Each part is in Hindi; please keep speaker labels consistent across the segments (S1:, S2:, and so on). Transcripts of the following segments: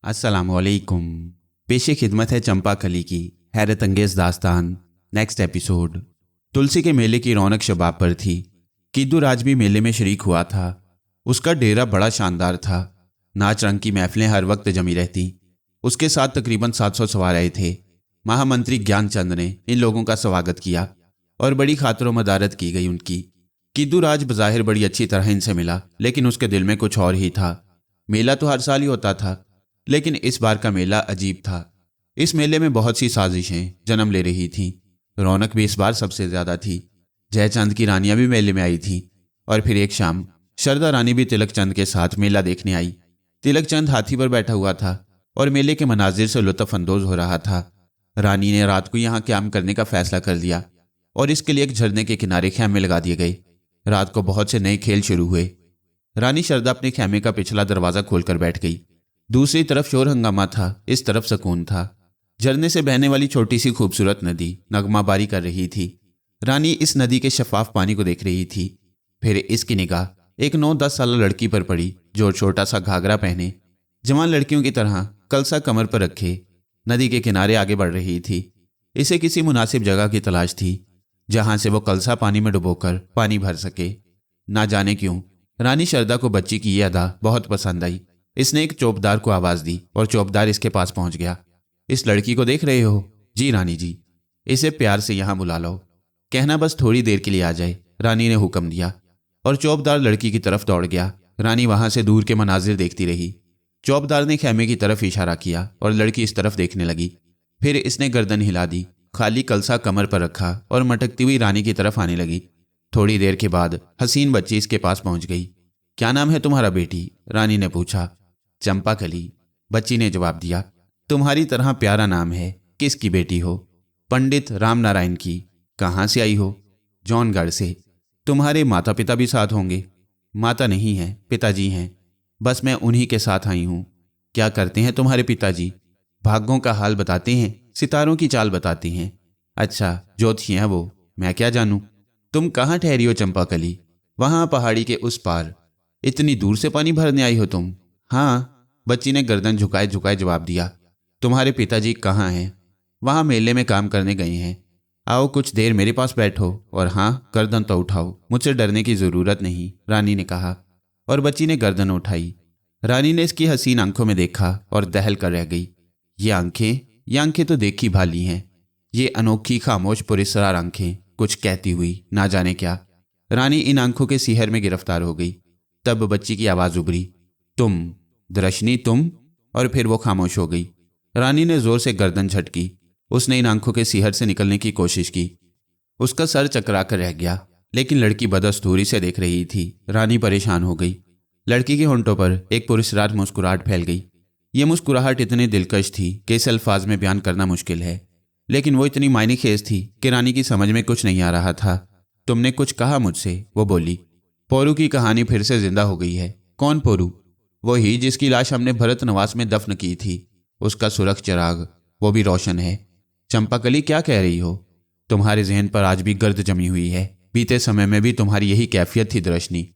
S1: अस्सलामुअलैकुम। पेशे खिदमत है चंपा कली की हैरत अंगेज दास्तान। Next episode. तुलसी के मेले की रौनक शबाब पर थी। किद्दू राज भी मेले में शरीक हुआ था। उसका डेरा बड़ा शानदार था। नाच रंग की महफिलें हर वक्त जमी रहती। उसके साथ तकरीबन 700 सवार आए थे। महामंत्री ज्ञानचंद ने इन लोगों का स्वागत किया और बड़ी खातिरो मदारत की गई उनकी। किद्दू राज बज़ाहिर बड़ी अच्छी तरह इनसे मिला, लेकिन उसके दिल में कुछ और ही था। मेला तो हर साल ही होता था, लेकिन इस बार का मेला अजीब था। इस मेले में बहुत सी साजिशें जन्म ले रही थीं। रौनक भी इस बार सबसे ज्यादा थी। जयचंद की रानियां भी मेले में आई थीं। और फिर एक शाम शरदा रानी भी तिलक चंद के साथ मेला देखने आई। तिलक चंद हाथी पर बैठा हुआ था और मेले के मनाजिर से लुत्फ अंदोज हो रहा था। रानी ने रात को यहाँ क्याम करने का फैसला कर लिया और इसके लिए एक झरने के किनारे खैमे लगा दिए गए। रात को बहुत से नए खेल शुरू हुए। रानी शरदा अपने खैमे का पिछला दरवाजा खोलकर बैठ गई। दूसरी तरफ शोर हंगामा था, इस तरफ सुकून था। झरने से बहने वाली छोटी सी खूबसूरत नदी नगमाबारी कर रही थी। रानी इस नदी के शफाफ पानी को देख रही थी। फिर इसकी निगाह एक 9-10 साल लड़की पर पड़ी जो छोटा सा घाघरा पहने, जवान लड़कियों की तरह कलसा कमर पर रखे नदी के किनारे आगे बढ़ रही थी। इसे किसी मुनासिब जगह की तलाश थी जहां से वो कलसा पानी में डुबोकर पानी भर सके। ना जाने क्यों रानी शरदा को बच्ची की यह अदा बहुत पसंद आई। इसने एक चौबदार को आवाज दी और चौबदार इसके पास पहुंच गया। इस लड़की को देख रहे हो? जी रानी जी। इसे प्यार से यहां बुला लो, कहना बस थोड़ी देर के लिए आ जाए, रानी ने हुक्म दिया। और चौबदार लड़की की तरफ दौड़ गया। रानी वहां से दूर के मनाजिर देखती रही। चौबदार ने खैमे की तरफ इशारा किया और लड़की इस तरफ देखने लगी। फिर इसने गर्दन हिला दी, खाली कलसा कमर पर रखा और मटकती हुई रानी की तरफ आने लगी। थोड़ी देर के बाद हसीन बच्ची इसके पास पहुंच गई। क्या नाम है तुम्हारा बेटी? रानी ने पूछा। चंपा कली, बच्ची ने जवाब दिया। तुम्हारी तरह प्यारा नाम है। किसकी बेटी हो? पंडित राम नारायण की। कहाँ से आई हो? जौनगढ़ से। तुम्हारे माता पिता भी साथ होंगे? माता नहीं है, पिताजी हैं। बस मैं उन्हीं के साथ आई हूँ। क्या करते हैं तुम्हारे पिताजी? भाग्यों का हाल बताते हैं, सितारों की चाल बताते हैं। अच्छा, ज्योतिषी हैं वो, मैं क्या जानूं। तुम कहाँ ठहरी हो चंपा कली? वहां पहाड़ी के उस पार। इतनी दूर से पानी भरने आई हो तुम? हाँ, बच्ची ने गर्दन झुकाए झुकाए जवाब दिया। तुम्हारे पिताजी कहाँ हैं? वहां मेले में काम करने गए हैं। आओ कुछ देर मेरे पास बैठो और हाँ, गर्दन तो उठाओ, मुझसे डरने की जरूरत नहीं, रानी ने कहा। और बच्ची ने गर्दन उठाई। रानी ने इसकी हसीन आंखों में देखा और दहल कर रह गई। ये आंखें तो देखी भाली हैं। ये अनोखी खामोश पुरस्कार आंखें कुछ कहती हुई ना जाने क्या। रानी इन आंखों के सिहर में गिरफ्तार हो गई। तब बच्ची की आवाज उभरी, तुम दर्शनी, तुम। और फिर वो खामोश हो गई। रानी ने जोर से गर्दन झटकी। उसने इन आंखों के सिहर से निकलने की कोशिश की। उसका सर चकरा कर रह गया, लेकिन लड़की बदस्तूरी से देख रही थी। रानी परेशान हो गई। लड़की के होंठों पर एक पुरस्कार मुस्कुराहट फैल गई। ये मुस्कुराहट इतनी दिलकश थी कि इस अल्फाज में बयान करना मुश्किल है, लेकिन वो इतनी मायने खेज थी कि रानी की समझ में कुछ नहीं आ रहा था। तुमने कुछ कहा मुझसे? वो बोली। पोरू की कहानी फिर से जिंदा हो गई है। कौन पोरू? वही जिसकी लाश हमने भरत नवास में दफन की थी। उसका सुरख चिराग, वो भी रोशन है। चंपाकली, क्या कह रही हो? तुम्हारे जहन पर आज भी गर्द जमी हुई है। बीते समय में भी तुम्हारी यही कैफियत थी दर्शनी,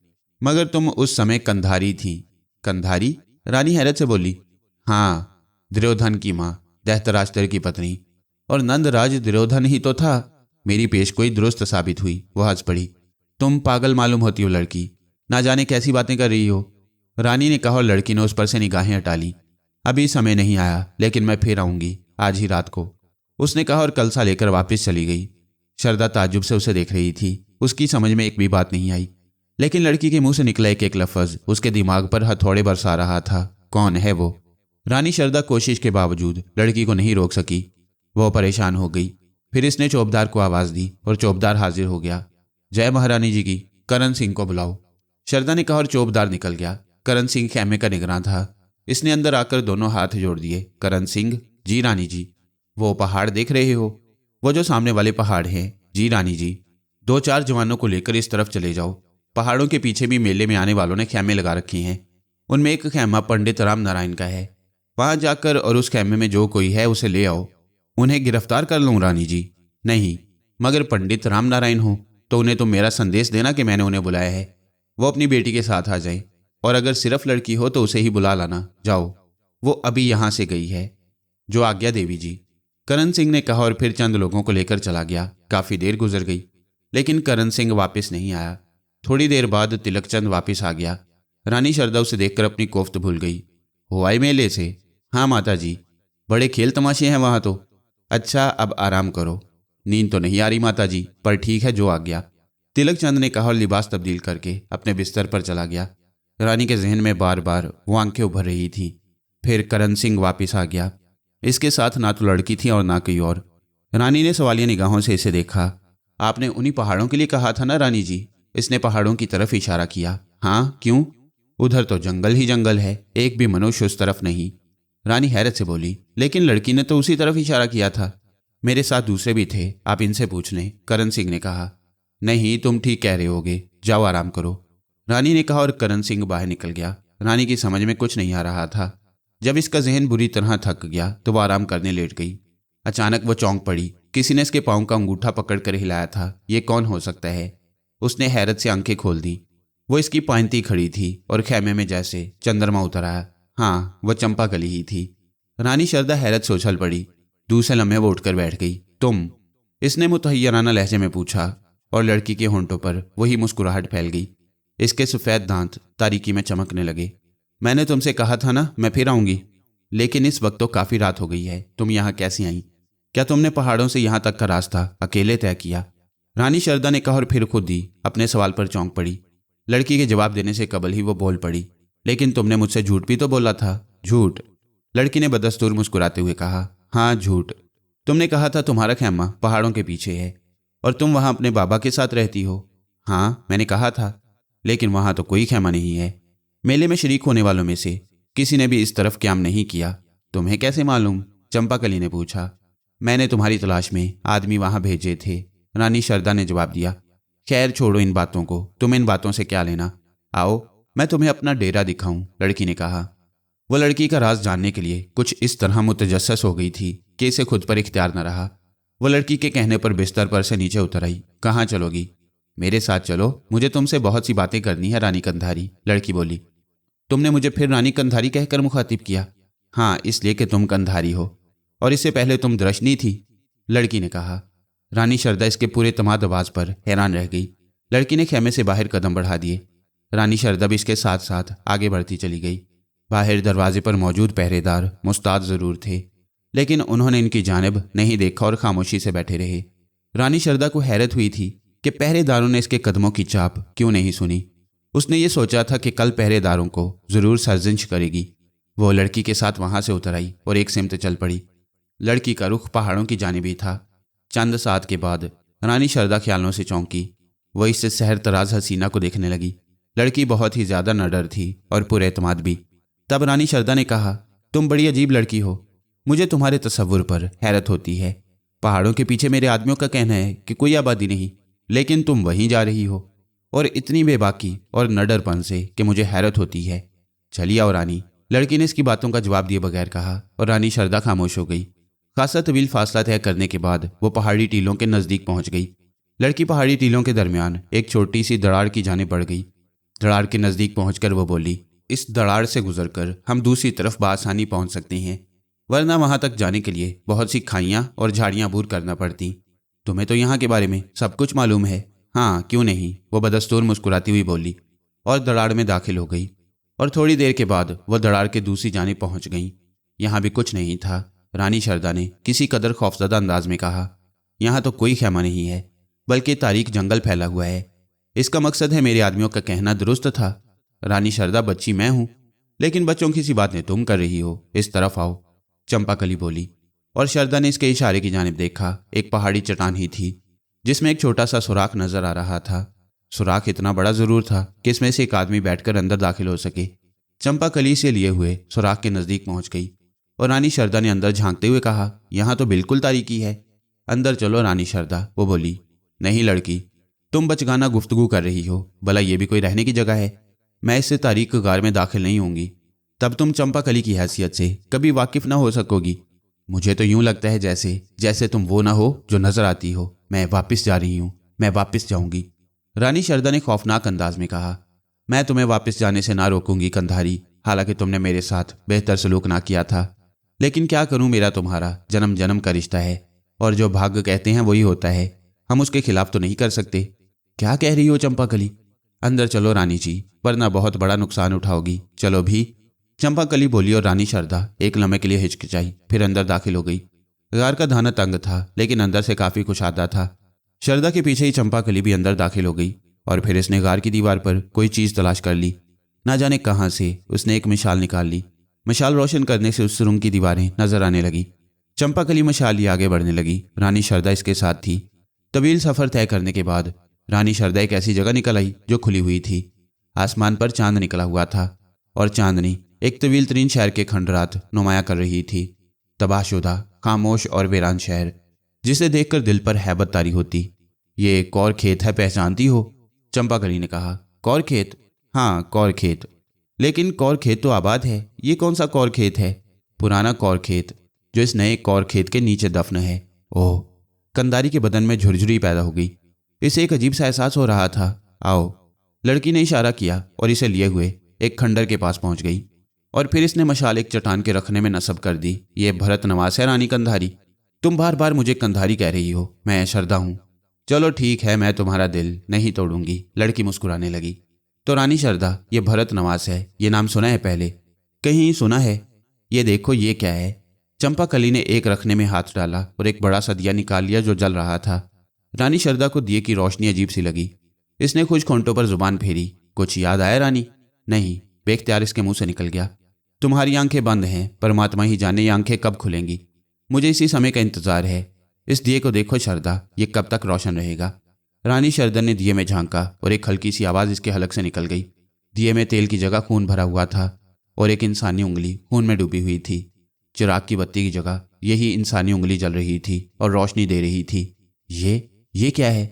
S1: मगर तुम उस समय कंधारी थी। कंधारी? रानी हैरत से बोली। हाँ, दुर्योधन की माँ, धृतराष्ट्र की पत्नी। और नंदराज दुर्योधन ही तो था। मेरी पेशगोई दुरुस्त साबित हुई। वो हंस पड़ी। तुम पागल मालूम होती हो लड़की, ना जाने कैसी बातें कर रही हो, रानी ने कहा और लड़की ने उस पर से निगाहें हटा ली। अभी समय नहीं आया, लेकिन मैं फिर आऊंगी आज ही रात को, उसने कहा और कलसा लेकर वापस चली गई। शरदा ताज्जुब से उसे देख रही थी। उसकी समझ में एक भी बात नहीं आई, लेकिन लड़की के मुंह से निकला एक एक लफ्ज उसके दिमाग पर हथौड़े बरसा रहा था। कौन है वो? रानी शरदा कोशिश के बावजूद लड़की को नहीं रोक सकी। वो परेशान हो गई। फिर इसने चौबदार को आवाज दी और चौबदार हाजिर हो गया। जय महारानी जी की, करण सिंह को बुलाओ, शरदा ने कहा और चौबदार निकल गया। करण सिंह खैमे का निगरान था। इसने अंदर आकर दोनों हाथ जोड़ दिए। करण सिंह? जी रानी जी। वो पहाड़ देख रहे हो? वो जो सामने वाले पहाड़ हैं? जी रानी जी। 2-4 जवानों को लेकर इस तरफ चले जाओ। पहाड़ों के पीछे भी मेले में आने वालों ने खैमे लगा रखी हैं। उनमें एक खैमा पंडित राम नारायण का है। वहां जाकर और उस खैमे में जो कोई है उसे ले आओ। उन्हें गिरफ्तार कर लूं रानी जी? नहीं, मगर पंडित राम नारायण हो तो उन्हें तो मेरा संदेश देना कि मैंने उन्हें बुलाया है। वो अपनी बेटी के साथ आ जाए, और अगर सिर्फ लड़की हो तो उसे ही बुला लाना। जाओ। वो अभी यहाँ से गई है। जो आज्ञा देवी जी, करण सिंह ने कहा और फिर चंद लोगों को लेकर चला गया। काफी देर गुजर गई लेकिन करण सिंह वापस नहीं आया। थोड़ी देर बाद तिलकचंद वापस आ गया। रानी शारदा उसे देखकर अपनी कोफ्त भूल गई। हो आए मेले से? हाँ माता जी, बड़े खेल तमाशे हैं वहां तो। अच्छा, अब आराम करो। नींद तो नहीं आ रही माता जी, पर ठीक है जो आ गया, तिलकचंद ने कहा और लिबास तब्दील करके अपने बिस्तर पर चला गया। रानी के जहन में बार बार वो आंखें उभर रही थी। फिर करण सिंह वापस आ गया। इसके साथ ना तो लड़की थी और ना कोई और। रानी ने सवालिया निगाहों से इसे देखा। आपने उन्हीं पहाड़ों के लिए कहा था ना रानी जी? इसने पहाड़ों की तरफ इशारा किया। हाँ, क्यों? उधर तो जंगल ही जंगल है, एक भी मनुष्य उस तरफ नहीं। रानी हैरत से बोली, लेकिन लड़की ने तो उसी तरफ इशारा किया था। मेरे साथ दूसरे भी थे, आप इनसे पूछ लें, करण सिंह ने कहा। नहीं, तुम ठीक कह रहे होगे, जाओ आराम करो, रानी ने कहा और करण सिंह बाहर निकल गया। रानी की समझ में कुछ नहीं आ रहा था। जब इसका जहन बुरी तरह थक गया तो वह आराम करने लेट गई। अचानक वो चौंक पड़ी। किसी ने इसके पाँव का अंगूठा पकड़कर हिलाया था। ये कौन हो सकता है? उसने हैरत से आंखें खोल दी। वो इसकी पांति खड़ी थी और खेमे में जैसे चंद्रमा उतर आया। हाँ, वह चंपा कली ही थी। रानी शारदा हैरत से उछल पड़ी। दूसरे लम्हे वो उठकर बैठ गई। तुम? इसने मुतहय्यराना लहजे में पूछा और लड़की के होंठों पर वही मुस्कुराहट फैल गई। इसके सफ़ेद दांत तारीकी में चमकने लगे। मैंने तुमसे कहा था ना मैं फिर आऊंगी, लेकिन इस वक्त तो काफ़ी रात हो गई है। तुम यहाँ कैसे आई? क्या तुमने पहाड़ों से यहाँ तक का रास्ता अकेले तय किया? रानी शारदा ने कहा और फिर खुद ही अपने सवाल पर चौंक पड़ी। लड़की के जवाब देने से कबल ही वो बोल पड़ी, लेकिन तुमने मुझसे झूठ भी तो बोला था। झूठ? लड़की ने बदस्तूर मुस्कुराते हुए कहा। हाँ, झूठ। तुमने कहा था तुम्हारा खैमा पहाड़ों के पीछे है और तुम वहाँ अपने बाबा के साथ रहती हो। हाँ, मैंने कहा था, लेकिन वहाँ तो कोई खैमा नहीं है। मेले में शरीक होने वालों में से किसी ने भी इस तरफ क्याम नहीं किया। तुम्हें कैसे मालूम? चंपाकली ने पूछा। मैंने तुम्हारी तलाश में आदमी वहाँ भेजे थे, रानी शारदा ने जवाब दिया। खैर छोड़ो इन बातों को, तुम्हें इन बातों से क्या लेना। आओ मैं तुम्हें अपना डेरा दिखाऊं, लड़की ने कहा। वो लड़की का राज जानने के लिए कुछ इस तरह मुतजस्सस हो गई थी कि इसे खुद पर इख्तियार न रहा। वो लड़की के कहने पर बिस्तर पर से नीचे उतर आई। कहाँ चलोगी? मेरे साथ चलो, मुझे तुमसे बहुत सी बातें करनी है रानी कंधारी, लड़की बोली। तुमने मुझे फिर रानी कंधारी कहकर मुखातिब किया? हाँ, इसलिए कि तुम कंधारी हो और इससे पहले तुम दृशनी थी, लड़की ने कहा। रानी शारदा इसके पूरे तमाद आवाज पर हैरान रह गई। लड़की ने खेमे से बाहर कदम बढ़ा दिए। रानी शारदा भी इसके साथ साथ आगे बढ़ती चली गई। बाहर दरवाजे पर मौजूद पहरेदार मुस्ताद जरूर थे, लेकिन उन्होंने इनकी जानिब नहीं देखा और खामोशी से बैठे रहे। रानी शारदा को हैरत हुई थी कि पहरेदारों ने इसके कदमों की चाप क्यों नहीं सुनी। उसने ये सोचा था कि कल पहरेदारों को जरूर सर्जिश करेगी। वो लड़की के साथ वहां से उतर आई और एक सिमत चल पड़ी। लड़की का रुख पहाड़ों की जानिब ही था। चंद साथ के बाद रानी शारदा ख्यालों से चौंकी। वह इससे सहर तराज हसीना को देखने लगी। लड़की बहुत ही ज्यादा नडर थी और पुरएतमाद भी। तब रानी शारदा ने कहा, तुम बड़ी अजीब लड़की हो, मुझे तुम्हारे तसव्वुर पर हैरत होती है। पहाड़ों के पीछे मेरे आदमियों का कहना है कि कोई आबादी नहीं, लेकिन तुम वहीं जा रही हो और इतनी बेबाकी और नडरपन से कि मुझे हैरत होती है। चलिए आओ रानी, लड़की ने इसकी बातों का जवाब दिए बगैर कहा और रानी शारदा खामोश हो गई। खासा तवील फासला तय करने के बाद वो पहाड़ी टीलों के नज़दीक पहुंच गई। लड़की पहाड़ी टीलों के दरमियान एक छोटी सी दरार की जाने बढ़ गई। दरार के नज़दीक पहुंचकर वो बोली, इस दरार से गुजरकर हम दूसरी तरफ बआसानी पहुंच सकते हैं, वरना वहां तक जाने के लिए बहुत सी खाइयां और झाड़ियां अबूर करना पड़ती। तुम्हें तो यहाँ के बारे में सब कुछ मालूम है। हाँ, क्यों नहीं, वो बदस्तूर मुस्कुराती हुई बोली और दरार में दाखिल हो गई। और थोड़ी देर के बाद वह दरार के दूसरी जानिब पहुंच गई। यहाँ भी कुछ नहीं था। रानी शारदा ने किसी कदर खौफजदा अंदाज में कहा, यहाँ तो कोई खेमा नहीं है, बल्कि तारीक जंगल फैला हुआ है। इसका मकसद है मेरे आदमियों का कहना दुरुस्त था। रानी शारदा, बच्ची मैं हूं, लेकिन बच्चों की सी बातें तुम कर रही हो। इस तरफ आओ, चंपाकली बोली। और शारदा ने इसके इशारे की जानिब देखा। एक पहाड़ी चट्टान ही थी जिसमें एक छोटा सा सुराख नजर आ रहा था। सुराख इतना बड़ा जरूर था कि इसमें से एक आदमी बैठकर अंदर दाखिल हो सके। चंपाकली से लिए हुए सुराख के नजदीक पहुंच गई और रानी शारदा ने अंदर झांकते हुए कहा, यहाँ तो बिल्कुल तारीकी है। अंदर चलो रानी शारदा, वो बोली। नहीं लड़की, तुम बचगाना गुफ्तगू कर रही हो, भला ये भी कोई रहने की जगह है? मैं इससे तारीक गार में दाखिल नहीं होंगी। तब तुम चंपाकली की हैसियत से कभी वाकिफ ना हो सकोगी। मुझे तो यूं लगता है जैसे तुम वो ना हो जो नजर आती हो। मैं वापस जा रही हूं, मैं वापस जाऊंगी, रानी शारदा ने खौफनाक अंदाज में कहा। मैं तुम्हें वापस जाने से ना रोकूंगी कंधारी, हालांकि तुमने मेरे साथ बेहतर सलूक ना किया था, लेकिन क्या करूं, मेरा तुम्हारा जन्म जन्म का रिश्ता है और जो भाग्य कहते हैं वही होता है। हम उसके खिलाफ तो नहीं कर सकते। क्या कह रही हो चंपाकली? अंदर चलो रानी जी, वरना बहुत बड़ा नुकसान उठाओगी। चलो भी। चंपाकली बोली और रानी शारदा एक लम्हे के लिए हिचकिचाई, फिर अंदर दाखिल हो गई। गार का दाना तंग था, लेकिन अंदर से काफी कुशादा था। शारदा के पीछे ही चंपाकली भी अंदर दाखिल हो गई और फिर इसने गार की दीवार पर कोई चीज तलाश कर ली। ना जाने कहां से उसने एक मिसाल निकाल ली। मशाल रोशन करने से उस रूम की दीवारें नजर आने लगी। चंपाकली मशाल लिए आगे बढ़ने लगी। रानी शारदा इसके साथ थी। तवील सफर तय करने के बाद रानी शारदा एक ऐसी जगह निकल आई जो खुली हुई थी। आसमान पर चांद निकला हुआ था और चांदनी एक तवील तरीन शहर के खंडरात नुमाया कर रही थी। तबाहशुदा, खामोश और वीरान शहर, जिसे देखकर दिल पर हैबत तारी होती। ये कौर खेत है, पहचानती हो? चंपाकली ने कहा। कौर खेत? हाँ, कौर खेत। लेकिन कौर खेत तो आबाद है। ये कौन सा कौर खेत है? पुराना कौर खेत जो इस नए कौर खेत के नीचे दफन है। ओह! कंदारी के बदन में झुरझुरी पैदा हो गई। इसे एक अजीब सा एहसास हो रहा था। आओ। लड़की ने इशारा किया और इसे लिए हुए एक खंडर के पास पहुंच गई और फिर इसने मशाल एक चट्टान के रखने में नस्ब कर दी। ये भरत नवास है रानी कंधारी। तुम बार बार मुझे कंधारी कह रही हो। मैं शारदा हूं। चलो ठीक है, मैं तुम्हारा दिल नहीं तोड़ूंगी। लड़की मुस्कुराने लगी। तो रानी शारदा, ये भरत नवास है, ये नाम सुना है पहले? कहीं सुना है। ये देखो, ये क्या है? चंपाकली ने एक रखने में हाथ डाला और एक बड़ा सा दिया निकाल लिया जो जल रहा था। रानी शारदा को दिए की रोशनी अजीब सी लगी। इसने कुछ खोंटों पर जुबान फेरी। कुछ याद आया रानी? नहीं, बेख्तियार इसके मुंह से निकल गया। तुम्हारी आंखें बंद हैं, परमात्मा ही जाने ये आंखें कब खुलेंगी। मुझे इसी समय का इंतजार है। इस दिए को देखो शारदा, ये कब तक रोशन रहेगा? रानी शारदा ने दिए में झांका और एक हल्की सी आवाज इसके हलक से निकल गई। दिए में तेल की जगह खून भरा हुआ था और एक इंसानी उंगली खून में डूबी हुई थी। चिराग की बत्ती की जगह यही इंसानी उंगली जल रही थी और रोशनी दे रही थी। ये क्या है?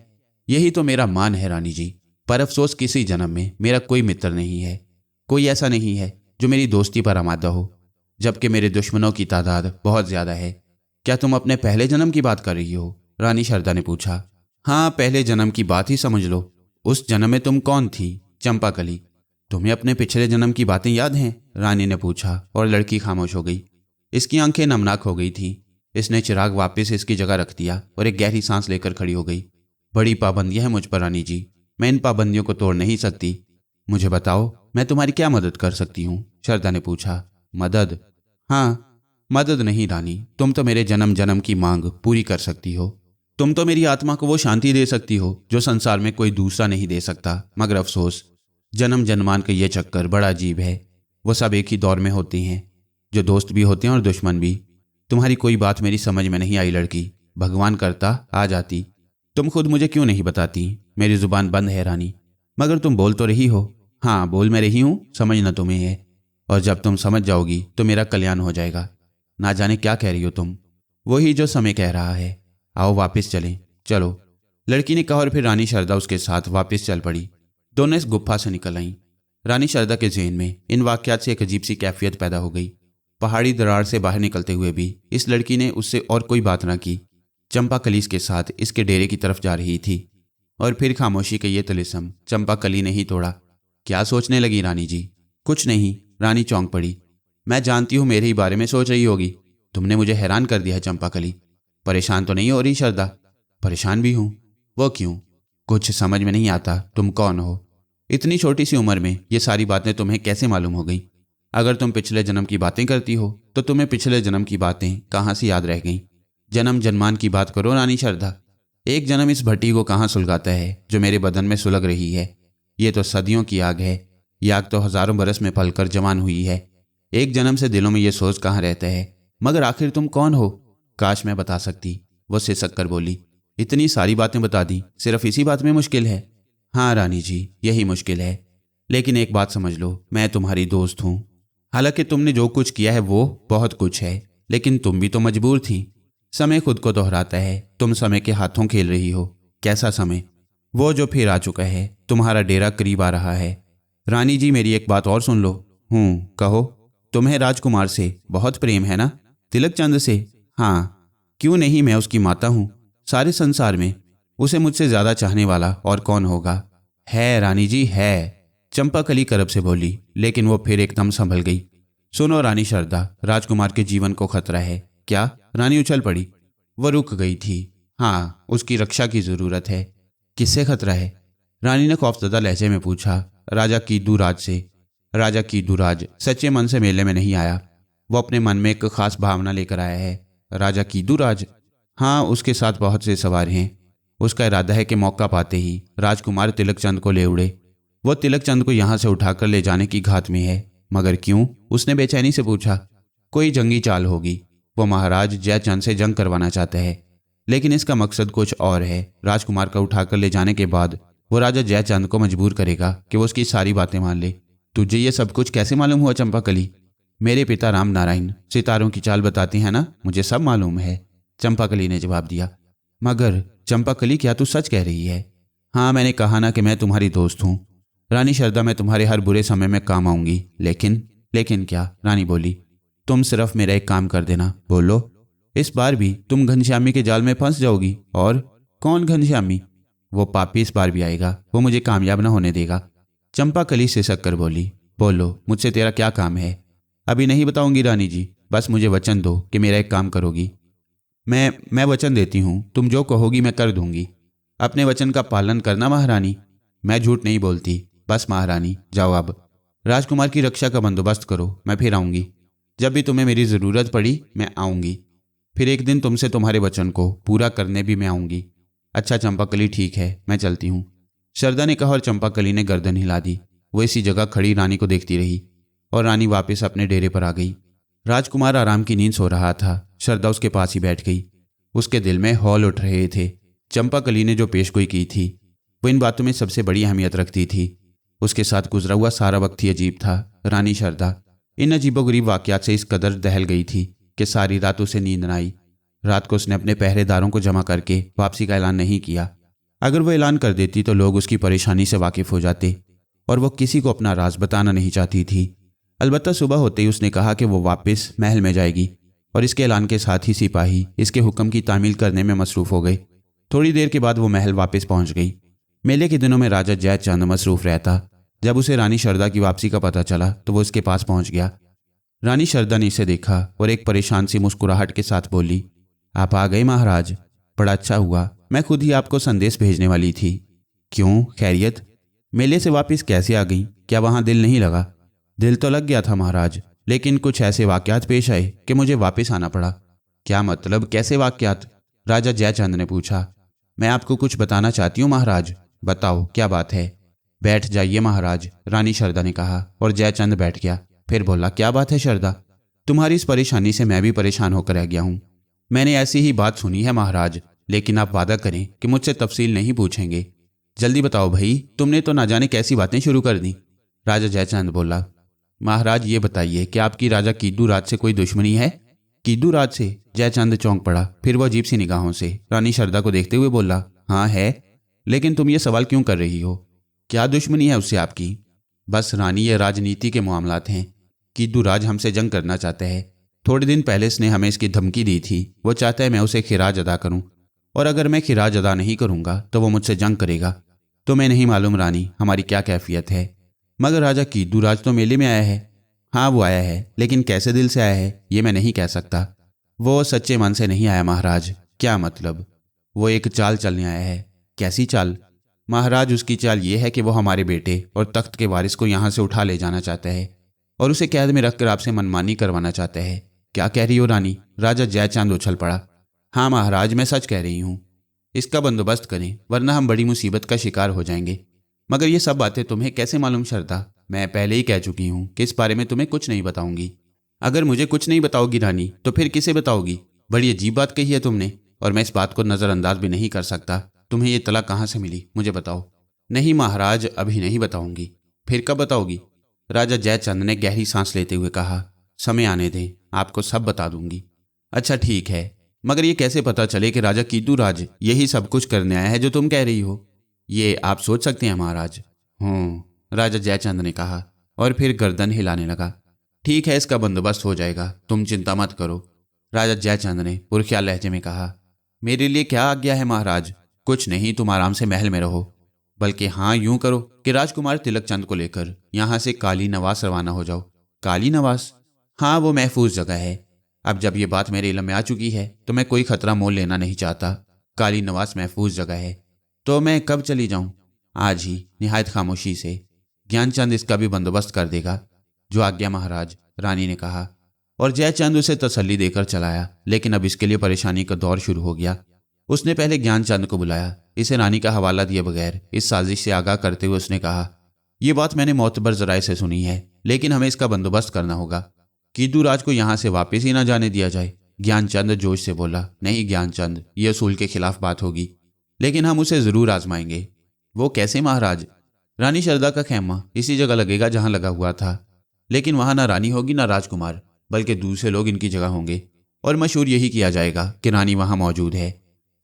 S1: यही तो मेरा मान है रानी जी, पर अफसोस किसी जन्म में मेरा कोई मित्र नहीं है। कोई ऐसा नहीं है जो मेरी दोस्ती पर आमादा हो, जबकि मेरे दुश्मनों की तादाद बहुत ज्यादा है। क्या तुम अपने पहले जन्म की बात कर रही हो? रानी शारदा ने पूछा। हाँ, पहले जन्म की बात ही समझ लो। उस जन्म में तुम कौन थी? चंपाकली। तुम्हें अपने पिछले जन्म की बातें याद हैं? रानी ने पूछा और लड़की खामोश हो गई। इसकी आंखें नमनाक हो गई थीं। इसने चिराग वापस इसकी जगह रख दिया और एक गहरी सांस लेकर खड़ी हो गई। बड़ी पाबंदियां हैं मुझ पर रानी जी, मैं इन पाबंदियों को तोड़ नहीं सकती। मुझे बताओ, मैं तुम्हारी क्या मदद कर सकती हूँ? शारदा ने पूछा। मदद? हाँ, मदद नहीं रानी, तुम तो मेरे जन्म जन्म की मांग पूरी कर सकती हो। तुम तो मेरी आत्मा को वो शांति दे सकती हो जो संसार में कोई दूसरा नहीं दे सकता। मगर अफसोस, जन्म जन्मान का ये चक्कर बड़ा अजीब है। वो सब एक ही दौर में होते हैं, जो दोस्त भी होते हैं और दुश्मन भी। तुम्हारी कोई बात मेरी समझ में नहीं आई लड़की। भगवान करता आ जाती। तुम खुद मुझे क्यों नहीं बताती? मेरी जुबान बंद है रानी। मगर तुम बोल तो रही हो। हाँ, बोल मैं रही हूँ, समझना तुम्हें है। और जब तुम समझ जाओगी तो मेरा कल्याण हो जाएगा। ना जाने क्या कह रही हो तुम। वही जो समय कह रहा है। आओ वापस चलें। चलो, लड़की ने कहा और फिर रानी शारदा उसके साथ वापस चल पड़ी। दोनों इस गुफा से निकल आईं। रानी शारदा के ज़हन में इन वाकयात से एक अजीब सी कैफियत पैदा हो गई। पहाड़ी दरार से बाहर निकलते हुए भी इस लड़की ने उससे और कोई बात ना की। चंपाकली के साथ इसके डेरे की तरफ जा रही थी और फिर खामोशी का ये तिलिस्म चंपाकली ने ही तोड़ा। क्या सोचने लगी रानी जी? कुछ नहीं। रानी चौंक पड़ी। मैं जानती हूँ मेरे ही बारे में सोच रही होगी। तुमने मुझे हैरान कर दिया है चंपाकली। परेशान तो नहीं हो रही शारदा? परेशान भी हूं। वो क्यों? कुछ समझ में नहीं आता। तुम कौन हो? इतनी छोटी सी उम्र में ये सारी बातें तुम्हें कैसे मालूम हो गई? अगर तुम पिछले जन्म की बातें करती हो तो तुम्हें पिछले जन्म की बातें कहाँ से याद रह गईं? जन्म जन्मान की बात करो रानी शारदा। एक जन्म इस भट्टी को कहाँ सुलगाता है जो मेरे बदन में सुलग रही है। ये तो सदियों की आग है। ये आग तो हजारों बरस में पलकर जवान हुई है। एक जन्म से दिलों में ये सोच कहाँ रहता है। मगर आखिर तुम कौन हो? काश मैं बता सकती, वो सिसक कर बोली। इतनी सारी बातें बता दी, सिर्फ इसी बात में मुश्किल है? हाँ रानी जी, यही मुश्किल है। लेकिन एक बात समझ लो, मैं तुम्हारी दोस्त हूँ। हालांकि तुमने जो कुछ किया है वो बहुत कुछ है, लेकिन तुम भी तो मजबूर थी। समय खुद को दोहराता है। तुम समय के हाथों खेल रही हो। कैसा समय? वो जो फिर आ चुका है। तुम्हारा डेरा करीब आ रहा है। रानी जी, मेरी एक बात और सुन लो। कहो। तुम्हें राजकुमार से बहुत प्रेम है ना? तिलक चंद से? हाँ। क्यों नहीं, मैं उसकी माता हूँ। सारे संसार में उसे मुझसे ज्यादा चाहने वाला और कौन होगा? है रानी जी, है। चंपाकली करब से बोली, लेकिन वो फिर एकदम संभल गई। सुनो रानी शारदा, राजकुमार के जीवन को खतरा है। क्या? रानी उछल पड़ी। वो रुक गई थी। हाँ, उसकी रक्षा की जरूरत है। किससे खतरा है? रानी ने खौफजदा लहजे में पूछा। राजा कीदूराज से। राजा कीदूराज सच्चे मन से मेले में नहीं आया। वो अपने मन में एक खास भावना लेकर आया है। राजा कीदूराज? हाँ, उसके साथ बहुत से सवार हैं। उसका इरादा है कि मौका पाते ही राजकुमार तिलकचंद को ले उड़े। वो तिलकचंद को यहाँ से उठाकर ले जाने की घात में है। मगर क्यों? उसने बेचैनी से पूछा। कोई जंगी चाल होगी। वो महाराज जयचंद से जंग करवाना चाहते हैं, लेकिन इसका मकसद कुछ और है। राजकुमार का उठाकर ले जाने के बाद वो राजा जयचंद को मजबूर करेगा कि वो उसकी सारी बातें मान ले। तुझे ये सब कुछ कैसे मालूम हुआ चंपाकली? मेरे पिता राम नारायण सितारों की चाल बताते हैं ना, मुझे सब मालूम है, चंपाकली ने जवाब दिया। मगर चंपाकली, क्या तू सच कह रही है? हाँ, मैंने कहा ना कि मैं तुम्हारी दोस्त हूँ। रानी शारदा, मैं तुम्हारे हर बुरे समय में काम आऊंगी। लेकिन क्या? रानी बोली। तुम सिर्फ मेरा एक काम कर देना। बोलो। इस बार भी तुम घनश्यामी के जाल में फंस जाओगी। और? कौन घनश्यामी? वो पापी इस बार भी आएगा। वो मुझे कामयाब न होने देगा। चंपाकली सिसक कर बोली। बोलो, मुझसे तेरा क्या काम है? अभी नहीं बताऊंगी रानी जी, बस मुझे वचन दो कि मेरा एक काम करोगी। मैं वचन देती हूँ, तुम जो कहोगी मैं कर दूंगी। अपने वचन का पालन करना महारानी। मैं झूठ नहीं बोलती। बस महारानी, जाओ अब। राजकुमार की रक्षा का बंदोबस्त करो, मैं फिर आऊंगी। जब भी तुम्हें मेरी ज़रूरत पड़ी मैं आऊंगी। फिर एक दिन तुमसे तुम्हारे वचन को पूरा करने भी मैं आऊंगी। अच्छा चंपाकली, ठीक है, मैं चलती हूँ, शारदा ने कहा और चंपाकली ने गर्दन हिला दी। वो इसी जगह खड़ी रानी को देखती रही और रानी वापस अपने डेरे पर आ गई। राजकुमार आराम की नींद सो रहा था। शारदा उसके पास ही बैठ गई। उसके दिल में हौल उठ रहे थे। चंपाकली ने जो पेशगोई की थी वो इन बातों में सबसे बड़ी अहमियत रखती थी। उसके साथ गुजरा हुआ सारा वक्त ही अजीब था। रानी शारदा इन अजीबोगरीब वाकयात से इस कदर दहल गई थी कि सारी रात उसे नींद न आई। रात को उसने अपने पहरेदारों को जमा करके वापसी का ऐलान नहीं किया। अगर वो ऐलान कर देती तो लोग उसकी परेशानी से वाकिफ हो जाते और वो किसी को अपना राज बताना नहीं चाहती थी। अलबत्ता सुबह होते ही उसने कहा कि वो वापस महल में जाएगी और इसके ऐलान के साथ ही सिपाही इसके हुक्म की तामील करने में मसरूफ़ हो गए। थोड़ी देर के बाद वो महल वापस पहुंच गई। मेले के दिनों में राजा जयचंद मसरूफ़ रहता। जब उसे रानी शारदा की वापसी का पता चला तो वो उसके पास पहुंच गया। रानी शारदा ने इसे देखा और एक परेशान सी मुस्कुराहट के साथ बोली, आप आ गए महाराज, बड़ा अच्छा हुआ। मैं खुद ही आपको संदेश भेजने वाली थी। क्यों, खैरियत? मेले से वापस कैसे आ गई? क्या वहां दिल नहीं लगा? दिल तो लग गया था महाराज, लेकिन कुछ ऐसे वाकयात पेश आए कि मुझे वापस आना पड़ा। क्या मतलब, कैसे वाकयात? राजा जयचंद ने पूछा। मैं आपको कुछ बताना चाहती हूँ महाराज। बताओ, क्या बात है? बैठ जाइए महाराज, रानी शारदा ने कहा और जयचंद बैठ गया। फिर बोला, क्या बात है शारदा? तुम्हारी इस परेशानी से मैं भी परेशान होकर रह गया हूँ। मैंने ऐसी ही बात सुनी है महाराज, लेकिन आप वादा करें कि मुझसे तफसील नहीं पूछेंगे। जल्दी बताओ भाई, तुमने तो ना जाने कैसी बातें शुरू कर दी। राजा जयचंद बोला। महाराज ये बताइए कि आपकी राजा कीदूराज से कोई दुश्मनी है? कीदूराज से? जयचंद चौंक पड़ा। फिर वो अजीब सी निगाहों से रानी शारदा को देखते हुए बोला, हाँ है। लेकिन तुम ये सवाल क्यों कर रही हो? क्या दुश्मनी है उससे आपकी? बस रानी, ये राजनीति के मामलात हैं। कीदूराज हमसे जंग करना चाहते हैं। थोड़े दिन पहले इसने हमें इसकी धमकी दी थी। वो चाहता है मैं उसे खिराज अदा करूं, और अगर मैं खिराज अदा नहीं करूंगा तो वो मुझसे जंग करेगा। तुम्हें नहीं मालूम रानी हमारी क्या कैफियत है। मगर राजा कीदूराज तो मेले में आया है। हाँ, वो आया है, लेकिन कैसे दिल से आया है ये मैं नहीं कह सकता। वो सच्चे मन से नहीं आया महाराज। क्या मतलब? वो एक चाल चलने आया है। कैसी चाल? महाराज, उसकी चाल ये है कि वो हमारे बेटे और तख्त के वारिस को यहाँ से उठा ले जाना चाहता है और उसे कैद में रखकर आपसे मनमानी करवाना चाहता है। क्या कह रही हो रानी? राजा जयचंद उछल पड़ा। हाँ महाराज, मैं सच कह रही हूँ। इसका बंदोबस्त करें, वरना हम बड़ी मुसीबत का शिकार हो जाएंगे। मगर ये सब बातें तुम्हें कैसे मालूम शारदा? मैं पहले ही कह चुकी हूँ कि इस बारे में तुम्हें कुछ नहीं बताऊंगी। अगर मुझे कुछ नहीं बताओगी रानी, तो फिर किसे बताओगी? बड़ी अजीब बात कही है तुमने, और मैं इस बात को नज़रअंदाज भी नहीं कर सकता। तुम्हें ये तला कहाँ से मिली, मुझे बताओ। नहीं महाराज, अभी नहीं बताऊंगी। फिर कब बताओगी? राजा जयचंद ने गहरी सांस लेते हुए कहा, समय आने दें, आपको सब बता दूंगी। अच्छा ठीक है, मगर ये कैसे पता चले कि राजा कीदूराज यही सब कुछ करने आया है जो तुम कह रही हो? ये आप सोच सकते हैं महाराज। राजा जयचंद ने कहा और फिर गर्दन हिलाने लगा। ठीक है, इसका बंदोबस्त हो जाएगा, तुम चिंता मत करो। राजा जयचंद ने पुरख्याल लहजे में कहा। मेरे लिए क्या आज्ञा है महाराज? कुछ नहीं, तुम आराम से महल में रहो। बल्कि हाँ, यूं करो कि राजकुमार तिलक चंद को लेकर यहाँ से काली नवास रवाना हो जाओ। काली नवास? हाँ, वो महफूज जगह है। अब जब ये बात मेरे इल्म में आ चुकी है तो मैं कोई खतरा मोल लेना नहीं चाहता। काली नवास महफूज जगह है। तो मैं कब चली जाऊं? आज ही, निहायत खामोशी से। ज्ञानचंद इसका भी बंदोबस्त कर देगा। जो आज्ञा महाराज, रानी ने कहा। और जयचंद उसे तसल्ली देकर चलाया। लेकिन अब इसके लिए परेशानी का दौर शुरू हो गया। उसने पहले ज्ञानचंद को बुलाया। इसे रानी का हवाला दिए बगैर इस साजिश से आगाह करते हुए उसने कहा, यह बात मैंने मोतबर जराए से सुनी है, लेकिन हमें इसका बंदोबस्त करना होगा। कीदू राज को यहां से वापस ही ना जाने दिया जाए। ज्ञानचंद जोश से बोला, नहीं ज्ञानचंद, यह असूल के खिलाफ बात होगी, लेकिन हम उसे जरूर आजमाएंगे। वो कैसे महाराज? रानी शारदा का खेमा इसी जगह लगेगा जहां लगा हुआ था, लेकिन वहां ना रानी होगी ना राजकुमार, बल्कि दूसरे लोग इनकी जगह होंगे। और मशहूर यही किया जाएगा कि रानी वहां मौजूद है।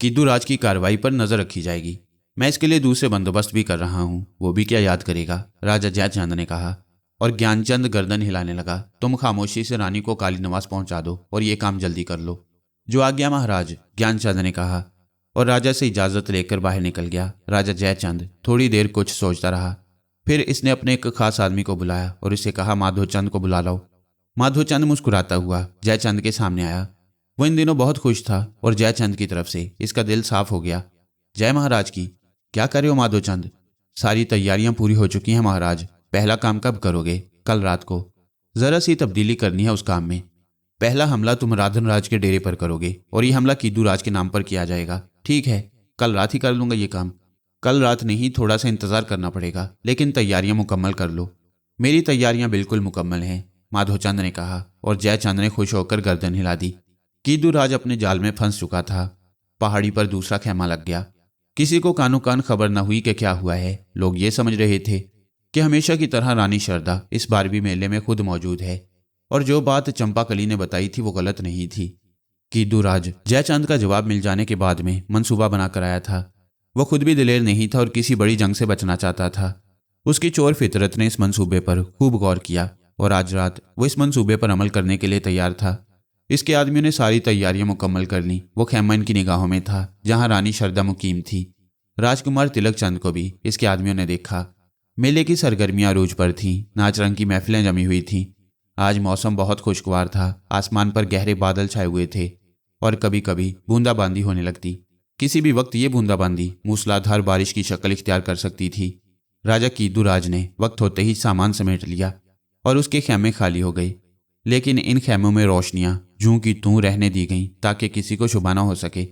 S1: कीदू राज की कार्रवाई पर नजर रखी जाएगी। मैं इसके लिए दूसरे बंदोबस्त भी कर रहा हूं, वो भी क्या याद करेगा, राजा जयचंद ने कहा। और ज्ञानचंद गर्दन हिलाने लगा। तुम खामोशी से रानी को काली नवास पहुंचा दो और ये काम जल्दी कर लो। जो आज्ञा महाराज, ज्ञानचंद ने कहा और राजा से इजाजत लेकर बाहर निकल गया। राजा जयचंद थोड़ी देर कुछ सोचता रहा। फिर इसने अपने एक खास आदमी को बुलाया और इसे कहा, माधोचंद को बुला लाओ। माधोचंद मुस्कुराता हुआ जयचंद के सामने आया। वो इन दिनों बहुत खुश था और जयचंद की तरफ से इसका दिल साफ हो गया। जय महाराज की। क्या कर रहे हो माधोचंद? सारी तैयारियां पूरी हो चुकी हैं महाराज। पहला काम कब करोगे? कल रात को। जरा सी तब्दीली करनी है उस काम में। पहला हमला तुम राधन राज के डेरे पर करोगे और ये हमला कीदू राज के नाम पर किया जाएगा। ठीक है, कल रात ही कर लूंगा ये काम। कल रात नहीं, थोड़ा सा इंतजार करना पड़ेगा, लेकिन तैयारियां मुकम्मल कर लो। मेरी तैयारियां बिल्कुल मुकम्मल हैं, माधोचंद ने कहा और जयचंद ने खुश होकर गर्दन हिला दी। कीदू राज अपने जाल में फंस चुका था। पहाड़ी पर दूसरा खेमा लग गया। किसी को कानो कान खबर न हुई कि क्या हुआ है। लोग ये समझ रहे थे कि हमेशा की तरह रानी शारदा इस बार भी मेले में खुद मौजूद है और जो बात चंपाकली ने बताई थी वो गलत नहीं थी। कीदू राज जयचंद का जवाब मिल जाने के बाद में मंसूबा बनाकर आया था। वो खुद भी दिलेर नहीं था और किसी बड़ी जंग से बचना चाहता था। उसकी चोर फितरत ने इस मंसूबे पर खूब गौर किया और आज रात वो इस मंसूबे पर अमल करने के लिए तैयार था। इसके आदमियों ने सारी तैयारियां मुकम्मल कर ली। वो खेमा इनकी निगाहों में था जहां रानी शारदा मुकीम थी। राजकुमार तिलक चंद को भी इसके आदमियों ने देखा। मेले की सरगर्मियां अरूज पर थीं। नाच रंग की महफिलें जमी हुई थीं। आज मौसम बहुत खुशगवार था। आसमान पर गहरे बादल छाए हुए थे और कभी कभी बूंदाबांदी होने लगती। किसी भी वक्त ये बूंदाबांदी मूसलाधार बारिश की शक्ल इख्तियार कर सकती थी। राजा कीदू राज ने वक्त होते ही सामान समेट लिया और उसके खेमे खाली हो गए। लेकिन इन खेमों में रोशनियां जूं की तूं रहने दी गईं ताकि किसी को शुबा न हो सके।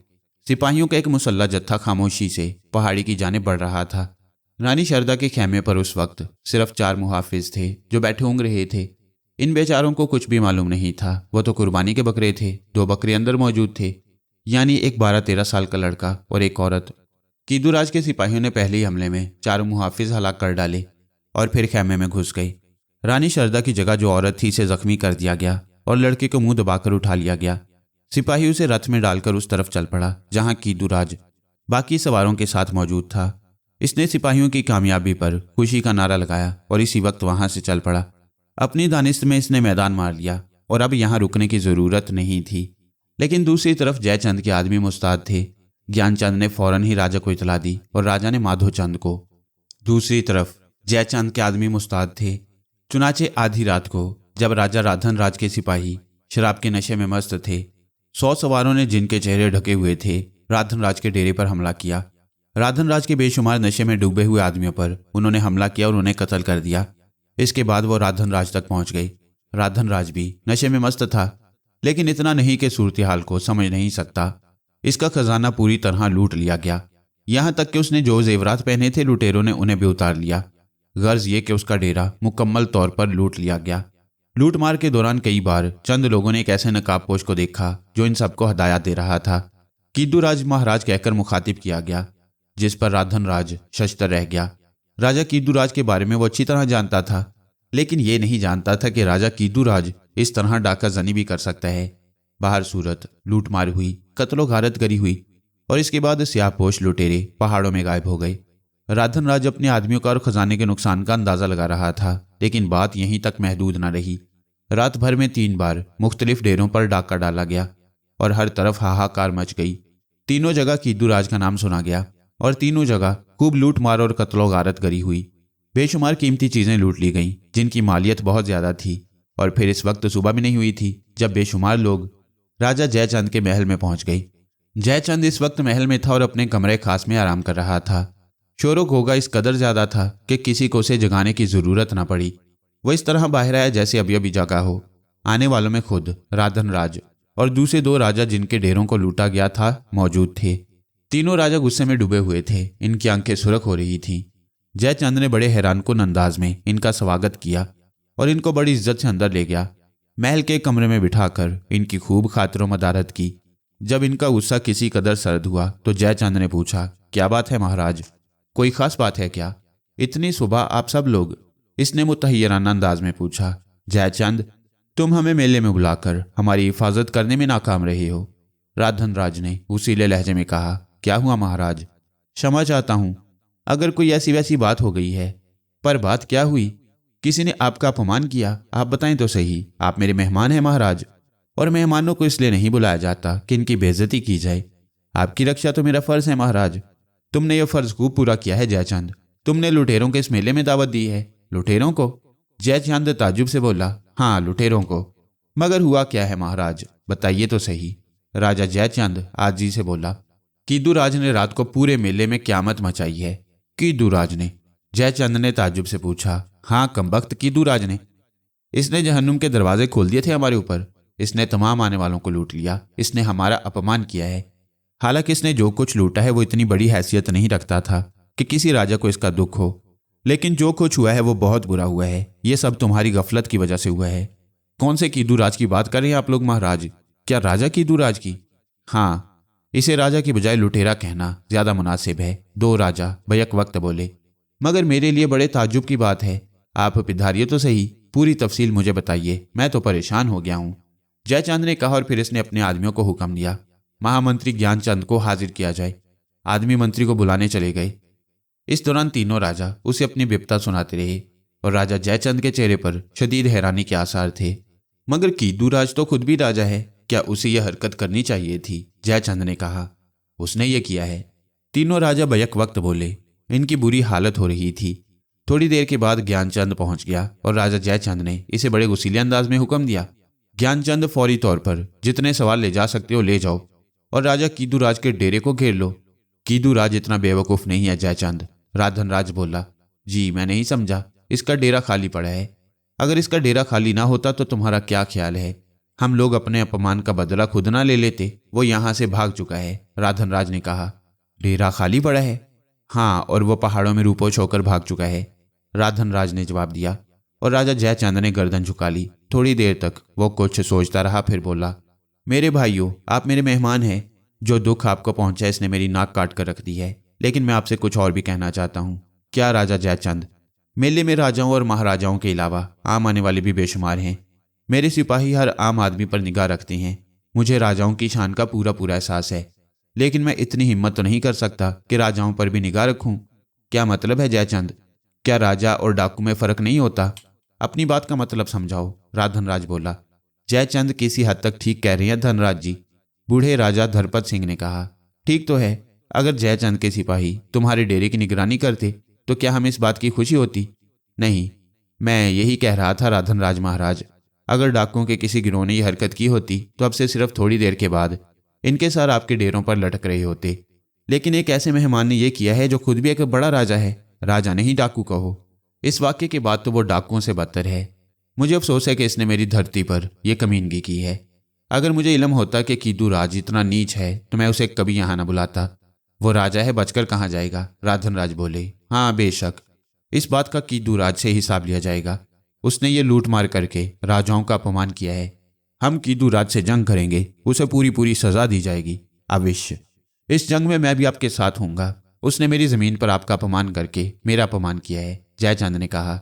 S1: सिपाहियों का एक मुसल्ला जत्था खामोशी से पहाड़ी की जानिब बढ़ रहा था। रानी शारदा के खेमे पर उस वक्त सिर्फ 4 मुहाफिज थे जो बैठे ऊँग रहे थे। इन बेचारों को कुछ भी मालूम नहीं था। वो तो कुर्बानी के बकरे थे। 2 बकरे अंदर मौजूद थे, यानी एक 12-13 साल का लड़का और एक औरत। कीदू राज के सिपाहियों ने पहले ही हमले में 4 मुहाफिज हलाक कर डाले और फिर खेमे में घुस गए। रानी शारदा की जगह जो औरत थी इसे जख्मी कर दिया गया और लड़के को मुंह दबाकर उठा लिया गया। सिपाही उसे रथ में डालकर उस तरफ चल पड़ा जहां कीदू राज बाकी सवारों के साथ मौजूद था। इसने सिपाहियों की कामयाबी पर खुशी का नारा लगाया और इसी वक्त वहां से चल पड़ा। अपनी दानिश में इसने मैदान मार लिया और अब यहां रुकने की जरूरत नहीं थी। लेकिन दूसरी तरफ जयचंद के आदमी मुस्ताद थे। ज्ञानचंद ने फौरन ही राजा को इतला दी और राजा ने माधोचंद को। दूसरी तरफ जयचंद के आदमी मुस्ताद थे। चुनाचे आधी रात को जब राजा राधन राज के सिपाही शराब के नशे में मस्त थे, 100 सवारों ने जिनके चेहरे ढके हुए थे राधन राज के डेरे पर हमला किया। राधन राज के बेशुमार नशे में डूबे हुए आदमियों पर उन्होंने हमला किया और उन्हें कत्ल कर दिया। इसके बाद वो राधन राज तक पहुंच गई। राधन राज भी नशे में मस्त था, लेकिन इतना नहीं कि सूरत हाल को समझ नहीं सकता। इसका खजाना पूरी तरह लूट लिया गया। यहां तक कि उसने जो जेवरात पहने थे लुटेरों ने उन्हें भी उतार लिया। गर्ज ये कि उसका डेरा मुकम्मल तौर पर लूट लिया गया। लूटमार के दौरान कई बार चंद लोगों ने एक ऐसे नकाबपोश को देखा जो इन सबको हदायत दे रहा था। कीदू राज महाराज कहकर मुखातिब किया गया, जिस पर राधन राज शशतर रह गया। राजा कीदू राज के बारे में वो अच्छी तरह जानता था, लेकिन ये नहीं जानता था कि राजा कीदू राज इस तरह डाका जनी भी कर सकता है। बाहर सूरत लूटमार हुई, कत्लो गारत करी हुई और इसके बाद स्याहपोश लुटेरे पहाड़ों में गायब हो गए। राधन राज अपने आदमियों का और खजाने के नुकसान का अंदाजा लगा रहा था, लेकिन बात यहीं तक महदूद न रही। रात भर में 3 बार मुख्तलिफ डेरों पर डाका डाला गया और हर तरफ हाहाकार मच गई। तीनों जगह कीदू राज का नाम सुना गया। और तीनों जगह खूब लूट मार और कत्लो गारत करी हुई। बेशुमार कीमती चीजें लूट ली गईं जिनकी मालियत बहुत ज्यादा थी। और फिर इस वक्त सुबह भी नहीं हुई थी जब बेशुमार लोग राजा जयचंद के महल में पहुंच गई। जयचंद इस वक्त महल में था और अपने कमरे खास में आराम कर रहा था। शोरो घोगा इस कदर ज्यादा था कि किसी को उसे जगाने की जरूरत न पड़ी। वो इस तरह बाहर आया जैसे अभी अभी जगा हो। आने वालों में खुद राधनराज और दूसरे दो राजा जिनके डेरों को लूटा गया था मौजूद थे। तीनों राजा गुस्से में डूबे हुए थे। इनकी आंखें सुर्ख हो रही थीं। जयचंद ने बड़े हैरानकुन अंदाज में इनका स्वागत किया और इनको बड़ी इज्जत से अंदर ले गया। महल के कमरे में बिठाकर इनकी खूब खातिरो मदारत की। जब इनका गुस्सा किसी कदर सर्द हुआ तो जयचंद ने पूछा, क्या बात है महाराज, कोई खास बात है क्या? इतनी सुबह आप सब लोग? इसने मुतहय्यराना अंदाज में पूछा। जयचंद, तुम हमें मेले में बुलाकर हमारी हिफाजत करने में नाकाम रहे हो। राधनराज ने उसीले लहजे में कहा। क्या हुआ महाराज? क्षमा चाहता हूं अगर कोई ऐसी वैसी बात हो गई है। पर बात क्या हुई? किसी ने आपका अपमान किया? आप बताएं तो सही। आप मेरे मेहमान हैं महाराज, और मेहमानों को इसलिए नहीं बुलाया जाता कि इनकी बेइज्जती की जाए। आपकी रक्षा तो मेरा फर्ज है महाराज। तुमने यह फर्ज खूब पूरा किया है जयचंद। तुमने लुटेरों के इस मेले में दावत दी है। लुटेरों को? जयचंद ताज्जुब से बोला। हाँ, लुटेरों को। मगर हुआ क्या है महाराज, बताइए तो सही। राजा जयचंद आजी से बोला। कीदूराज ने रात को पूरे मेले में क्यामत मचाई है। कीदूराज ने? जयचंद ने ताज्जुब से पूछा। हाँ, कमबख्त कीदूराज ने। इसने जहन्नुम के दरवाजे खोल दिए थे हमारे ऊपर। इसने तमाम आने वालों को लूट लिया। इसने हमारा अपमान किया है। हालांकि इसने जो कुछ लूटा है वो इतनी बड़ी हैसियत नहीं रखता था कि किसी राजा को इसका दुख हो, लेकिन जो कुछ हुआ है वो बहुत बुरा हुआ है। ये सब तुम्हारी गफलत की वजह से हुआ है। कौन से कीदूराज की बात कर रहे हैं आप लोग महाराज? क्या राजा कीदूराज की? हाँ, इसे राजा की बजाय लुटेरा कहना ज्यादा मुनासिब है। दो राजा बैक वक्त बोले। मगर मेरे लिए बड़े ताज्जुब की बात है। आप पिधारिए तो सही, पूरी तफसील मुझे बताइए, मैं तो परेशान हो गया हूं। जयचंद ने कहा और फिर इसने अपने आदमियों को हुक्म दिया, महामंत्री ज्ञानचंद को हाजिर किया जाए। आदमी मंत्री को बुलाने चले गए। इस दौरान तीनों राजा उसे अपनी विपता सुनाते रहे और राजा जयचंद के चेहरे पर शदीद हैरानी के आसार थे। मगर कीदूराज तो खुद भी राजा है, क्या उसे यह हरकत करनी चाहिए थी? जयचंद ने कहा। उसने ये किया है। तीनों राजा बैक वक्त बोले। इनकी बुरी हालत हो रही थी। थोड़ी देर के बाद ज्ञानचंद पहुंच गया और राजा जयचंद ने इसे बड़े गुस्सीले अंदाज में हुक्म दिया, ज्ञानचंद, फौरी तौर पर जितने सवाल ले जा सकते हो ले जाओ और राजा कीदूराज के डेरे को घेर लो। कीदूराज इतना बेवकूफ नहीं है जयचंद। राधनराज बोला। जी, मैं नहीं समझा। इसका डेरा खाली पड़ा है। अगर इसका डेरा खाली ना होता तो तुम्हारा क्या ख्याल है? हम लोग अपने अपमान का बदला खुद ना ले लेते? वो यहां से भाग चुका है। राधनराज ने कहा। डेरा खाली पड़ा है? हाँ, और वो पहाड़ों में रूपोश होकर भाग चुका है। राधनराज ने जवाब दिया और राजा जयचंद ने गर्दन झुका ली। थोड़ी देर तक वो कुछ सोचता रहा, फिर बोला, मेरे भाइयों, आप मेरे मेहमान हैं। जो दुख आपको पहुंचा इसने मेरी नाक काट कर रख दी है। लेकिन मैं आपसे कुछ और भी कहना चाहता हूं। क्या राजा जयचंद? मेले में राजाओं और महाराजाओं के अलावा आम आने वाले भी बेशुमार हैं। मेरे सिपाही हर आम आदमी पर निगाह रखते हैं। मुझे राजाओं की शान का पूरा पूरा एहसास है, लेकिन मैं इतनी हिम्मत तो नहीं कर सकता कि राजाओं पर भी निगाह रखूं। क्या मतलब है जयचंद? क्या राजा और डाकू में फर्क नहीं होता? अपनी बात का मतलब समझाओ। राधनराज बोला। जयचंद किसी हद तक ठीक कह रहे हैं धनराज जी। बूढ़े राजा धरपत सिंह ने कहा। ठीक तो है। अगर जयचंद के सिपाही तुम्हारे डेरे की निगरानी करते तो क्या हमें इस बात की खुशी होती? नहीं, मैं यही कह रहा था राधनराज महाराज। अगर डाकुओं के किसी गिरोह ने यह हरकत की होती तो अब से सिर्फ थोड़ी देर के बाद इनके सर आपके डेरों पर लटक रहे होते। लेकिन एक ऐसे मेहमान ने यह किया है जो खुद भी एक बड़ा राजा है। राजा नहीं, डाकू कहो। इस वाक्य के बाद तो वो डाकुओं से बदतर है। मुझे अफसोस है कि इसने मेरी धरती पर यह कमीनगी की है। अगर मुझे इल्म होता कि कीदूराज इतना नीच है तो मैं उसे कभी यहां ना बुलाता। वो राजा है, बचकर कहाँ जाएगा? राधनराज बोले। हाँ, बेशक, इस बात का कीदूराज से हिसाब लिया जाएगा। उसने ये लूट मार करके राजाओं का अपमान किया है। हम कीदूराज से जंग करेंगे, उसे पूरी पूरी सजा दी जाएगी। अवश्य, इस जंग में मैं भी आपके साथ हूंगा। उसने मेरी जमीन पर आपका अपमान करके मेरा अपमान किया है, जयचंद ने कहा।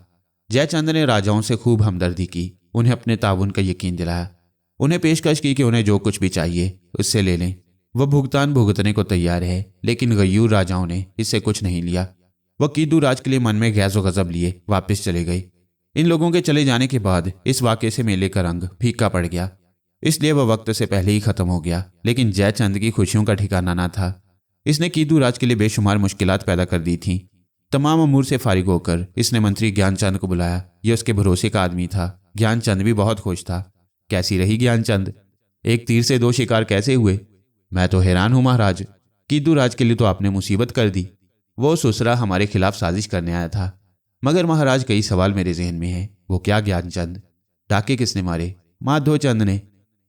S1: जयचंद ने राजाओं से खूब हमदर्दी की, उन्हें अपने ताउन का यकीन दिलाया, उन्हें पेशकश की कि उन्हें जो कुछ भी चाहिए उससे ले लें। वह भुगतान भुगतने को तैयार है। लेकिन गयूर राजाओं ने इससे कुछ नहीं लिया। वह कीदूराज के लिए मन में गैज़ो गजब लिए वापस चले गए। इन लोगों के चले जाने के बाद इस वाक़े से मेले का रंग फीका पड़ गया, इसलिए वह वक्त से पहले ही खत्म हो गया। लेकिन जयचंद की खुशियों का ठिकाना ना था। इसने कीदू राज के लिए बेशुमार मुश्किलात पैदा कर दी थीं। तमाम अमूर से फारिग होकर इसने मंत्री ज्ञानचंद को बुलाया। यह उसके भरोसे का आदमी था। ज्ञानचंद भी बहुत खुश था। कैसी रही ज्ञानचंद? एक तीर से दो शिकार कैसे हुए? मैं तो हैरान हूं महाराज। कीदू राज के लिए तो आपने मुसीबत कर दी। वो ससुरा हमारे खिलाफ साजिश करने आया था। मगर महाराज कई सवाल मेरे जहन में हैं। वो क्या ज्ञानचंद? डाके किसने मारे? माधोचंद ने।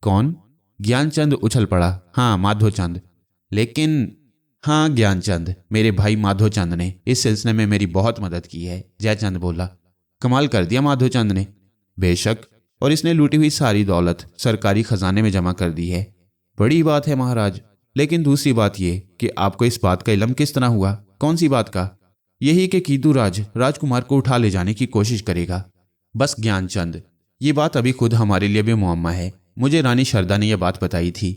S1: कौन? ज्ञानचंद उछल पड़ा। हाँ, माधोचंद। लेकिन हाँ ज्ञानचंद, मेरे भाई माधोचंद ने इस सिलसिले में मेरी बहुत मदद की है, जयचंद बोला। कमाल कर दिया माधोचंद ने। बेशक, और इसने लूटी हुई सारी दौलत सरकारी खजाने में जमा कर दी है। बड़ी बात है महाराज। लेकिन दूसरी बात यह कि आपको इस बात का इल्म किस तरह हुआ? कौन सी बात का? यही कि कीदू राज राजकुमार को उठा ले जाने की कोशिश करेगा। बस ज्ञानचंद, ये बात अभी खुद हमारे लिए भी मुअम्मा है। मुझे रानी शारदा ने यह बात बताई थी।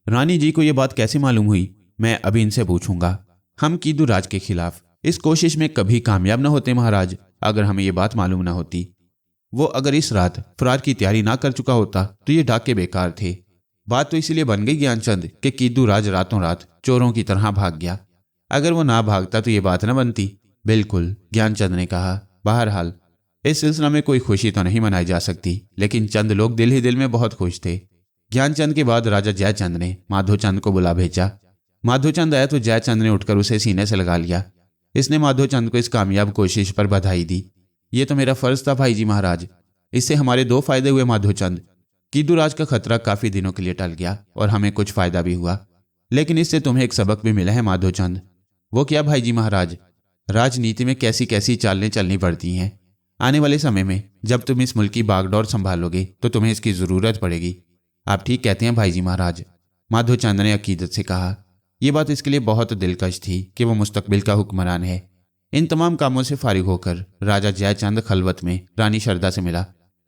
S1: रानी जी को यह बात कैसे मालूम हुई? मैं अभी इनसे पूछूंगा। हम कीदू राज के खिलाफ इस कोशिश में कभी कामयाब न होते महाराज, अगर हमें यह बात मालूम न होती। वो अगर इस रात फरार की तैयारी ना कर चुका होता तो ये डाके बेकार थे। बात तो इसीलिए बन गई ज्ञानचंद कि कीदू राज रातों रात चोरों की तरह भाग गया। अगर वो ना भागता तो ये बात न बनती। बिल्कुल, ज्ञानचंद ने कहा। बहरहाल इस सिलसिले में कोई खुशी तो नहीं मनाई जा सकती, लेकिन चंद लोग दिल ही दिल में बहुत खुश थे। ज्ञानचंद के बाद राजा जयचंद ने माधोचंद को बुला भेजा। माधोचंद आया तो जयचंद ने उठकर उसे सीने से लगा लिया। इसने माधोचंद को इस कामयाब कोशिश पर बधाई दी। ये तो मेरा फर्ज था भाई जी महाराज। इससे हमारे दो फायदे हुए माधोचंद। कीदू राज का खतरा काफी दिनों के लिए टल गया और हमें कुछ फायदा भी हुआ। लेकिन इससे तुम्हें एक सबक भी मिला है माधोचंद। वो क्या भाई जी महाराज? राजनीति में कैसी कैसी चालें चलनी पड़ती हैं। आने वाले समय में जब तुम इस मुल्क की बागडोर संभालोगे तो तुम्हें इसकी जरूरत पड़ेगी। आप ठीक कहते हैं भाई जी महाराज, माधोचंद ने अकीदत से कहा। यह बात इसके लिए बहुत दिलकश थी कि वो मुस्तकबिल का हुक्मरान है। इन तमाम कामों से फारिग होकर राजा जयचंद खलवत में रानी शारदा से मिला।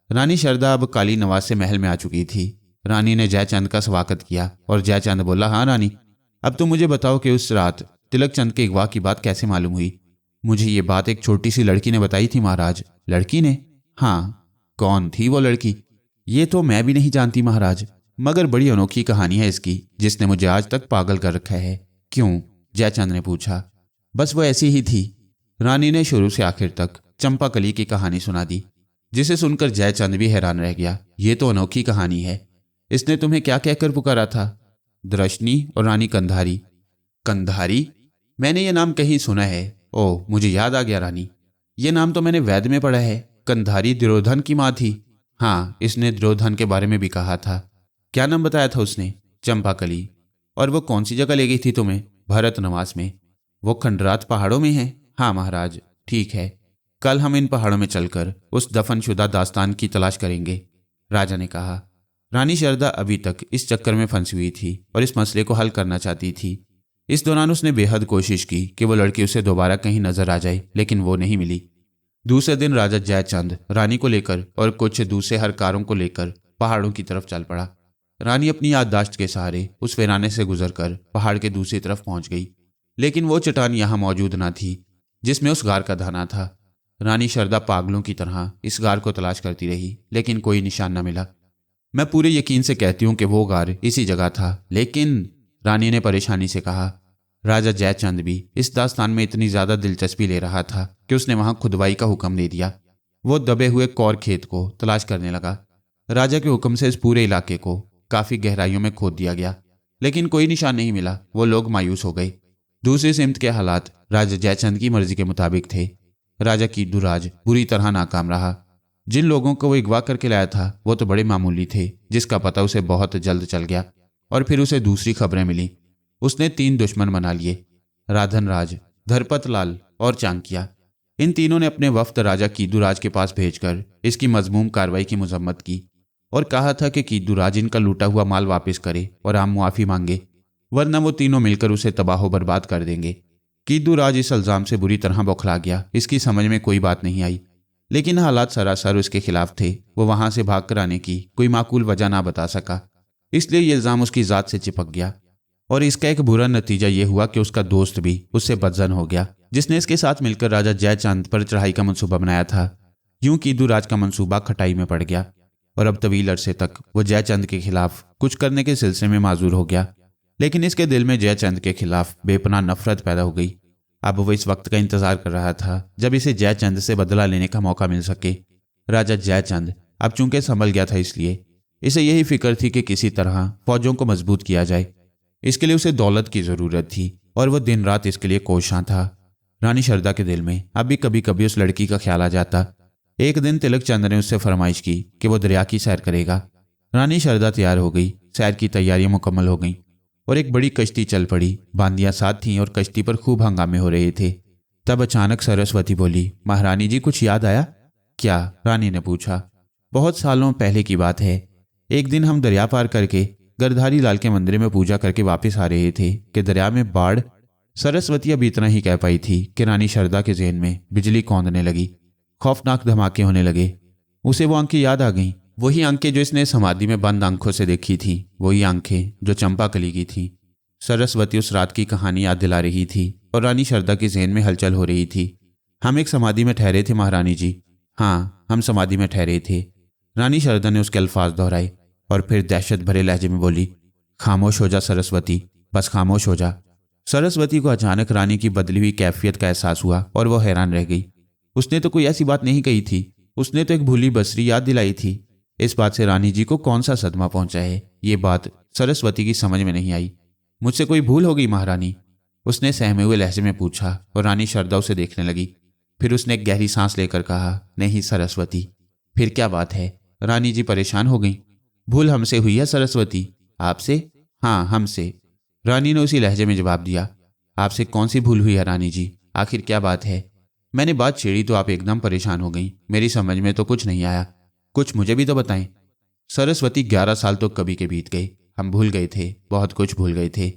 S1: रानी शारदा अब काली नवाज से महल में आ चुकी थी। रानी ने जयचंद का स्वागत किया और जयचंद बोला, हाँ रानी, अब तुम मुझे बताओ कि उस रात तिलक चंद के अगवा की बात कैसे मालूम हुई? मुझे ये बात एक छोटी सी लड़की ने बताई थी महाराज। लड़की ने? हाँ। कौन थी वो लड़की? ये तो मैं भी नहीं जानती महाराज, मगर बड़ी अनोखी कहानी है इसकी, जिसने मुझे आज तक पागल कर रखा है। क्यों? जयचंद ने पूछा। बस वो ऐसी ही थी। रानी ने शुरू से आखिर तक चंपाकली की कहानी सुना दी, जिसे सुनकर जयचंद भी हैरान रह गया। ये तो अनोखी कहानी है। इसने तुम्हें क्या कहकर पुकारा था? दृशनी और रानी कंधारी। कंधारी? मैंने ये नाम कहीं सुना है। ओह, मुझे याद आ गया रानी, ये नाम तो मैंने वेद में पढ़ा है। कंधारी दुर्योधन की माँ थी। हाँ, इसने दुर्योधन के बारे में भी कहा था। क्या नाम बताया था उसने? चंपाकली। और वो कौन सी जगह ले गई थी तुम्हें? भरतनवास में। वो खंडरात पहाड़ों में है? हाँ महाराज। ठीक है, कल हम इन पहाड़ों में चलकर उस दफनशुदा दास्तान की तलाश करेंगे, राजा ने कहा। रानी शारदा अभी तक इस चक्कर में फंसी हुई थी और इस मसले को हल करना चाहती थी। इस दौरान उसने बेहद कोशिश की कि वो लड़की उसे दोबारा कहीं नजर आ जाए, लेकिन वो नहीं मिली। दूसरे दिन राजा जयचंद रानी को लेकर और कुछ दूसरे हरकारों को लेकर पहाड़ों की तरफ चल पड़ा। रानी अपनी याददाश्त के सहारे उस वीराने से गुजरकर पहाड़ के दूसरी तरफ पहुंच गई, लेकिन वो चट्टान यहां मौजूद न थी जिसमें उस गार का दाना था। रानी शारदा पागलों की तरह इस गार को तलाश करती रही, लेकिन कोई निशान न मिला। मैं पूरे यकीन से कहती हूँ कि वो गार इसी जगह था, लेकिन रानी ने परेशानी से कहा। राजा जयचंद भी इस दास्तान में इतनी ज्यादा दिलचस्पी ले रहा था कि उसने वहां खुदवाई का हुक्म दे दिया। वो दबे हुए कौर खेत को तलाश करने लगा। राजा के हुक्म से इस पूरे इलाके को काफी गहराइयों में खोद दिया गया, लेकिन कोई निशान नहीं मिला। वो लोग मायूस हो गए। दूसरी सिमत के हालात राजा जयचंद की मर्जी के मुताबिक थे। राजा कीदू राज बुरी तरह नाकाम रहा। जिन लोगों को वो अगवा करके लाया था वो तो बड़े मामूली थे, जिसका पता उसे बहुत जल्द चल गया। और फिर उसे दूसरी खबरें मिली। उसने 3 दुश्मन बना लिए, राधन राज, धरपत लाल और चांकिया। इन तीनों ने अपने वफ्द राजा कीदू राज के पास भेजकर इसकी मजमूम कार्रवाई की मजम्मत की और कहा था कि कीदू राज इनका लूटा हुआ माल वापस करे और आम मुआफी मांगे, वरना वो तीनों मिलकर उसे तबाह बर्बाद कर देंगे। कीदू राज इस इल्जाम से बुरी तरह बौखला गया। इसकी समझ में कोई बात नहीं आई, लेकिन हालात सरासर उसके खिलाफ थे। वो वहां से भाग कर आने की कोई माकूल वजह ना बता सका, इसलिए ये इल्जाम उसकी जात से चिपक गया। और इसका एक बुरा नतीजा ये हुआ कि उसका दोस्त भी उससे बदजन हो गया, जिसने इसके साथ मिलकर राजा जयचंद पर चढ़ाई का मंसूबा बनाया था। यूं कीदू राज का मंसूबा खटाई में पड़ गया और अब तवील अरसे तक वो जयचंद के खिलाफ कुछ करने के सिलसिले में माजूर हो गया। लेकिन इसके दिल में जयचंद के खिलाफ बेपनाह नफरत पैदा हो गई। अब वो इस वक्त का इंतजार कर रहा था जब इसे जयचंद से बदला लेने का मौका मिल सके। राजा जयचंद अब चूंकि संभल गया था, इसलिए इसे यही फिक्र थी कि किसी तरह फौजों को मजबूत किया जाए। इसके लिए उसे दौलत की जरूरत थी और वह दिन रात इसके लिए कोशां था। रानी शारदा के दिल में अब भी कभी कभी उस लड़की का ख्याल आ जाता। एक दिन तिलक चंद ने उससे फरमाइश की कि वो दरिया की सैर करेगा। रानी शारदा तैयार हो गई। सैर की तैयारियां मुकम्मल हो गईं और एक बड़ी कश्ती चल पड़ी। बांदियां साथ थीं और कश्ती पर खूब हंगामे हो रहे थे। तब अचानक सरस्वती बोली, महारानी जी, कुछ याद आया क्या? रानी ने पूछा। बहुत सालों पहले की बात है। एक दिन हम दरिया पार करके गिरधारी लाल के मंदिर में पूजा करके वापस आ रहे थे कि दरिया में बाढ़। सरस्वती अब इतना ही कह पाई थी कि रानी शारदा के ज़हन में बिजली कौंधने लगी। खौफनाक धमाके होने लगे। उसे वो आंखें याद आ गईं, वही आंखें जो इसने समाधि में बंद आंखों से देखी थी, वही आंखें जो चंपा कली की थी। सरस्वती उस रात की कहानी याद दिला रही थी और रानी शारदा के ज़हन में हलचल हो रही थी। हम एक समाधि में ठहरे थे महारानी जी। हाँ, हम समाधि में ठहरे थे। रानी शारदा ने उसके अल्फाज दोहराए और फिर दहशत भरे लहजे में बोली, खामोश हो जा सरस्वती, बस खामोश हो जा। सरस्वती को अचानक रानी की बदली हुई कैफियत का एहसास हुआ और वह हैरान रह गई। उसने तो कोई ऐसी बात नहीं कही थी। उसने तो एक भूली बसरी याद दिलाई थी। इस बात से रानी जी को कौन सा सदमा पहुंचा है, ये बात सरस्वती की समझ में नहीं आई। मुझसे कोई भूल हो गई महारानी? उसने सहमे हुए लहजे में पूछा और रानी शारदा उसे देखने लगी। फिर उसने एक गहरी सांस लेकर कहा, नहीं सरस्वती। फिर क्या बात है? रानी जी परेशान हो गई। भूल हमसे हुई है सरस्वती। आपसे? हाँ, हमसे। रानी ने उसी लहजे में जवाब दिया। आपसे कौन सी भूल हुई है रानी जी? आखिर क्या बात है? मैंने बात छेड़ी तो आप एकदम परेशान हो गई। मेरी समझ में तो कुछ नहीं आया। कुछ मुझे भी तो बताएं। सरस्वती, 11 साल तो कभी के बीत गए। हम भूल गए थे, बहुत कुछ भूल गए थे।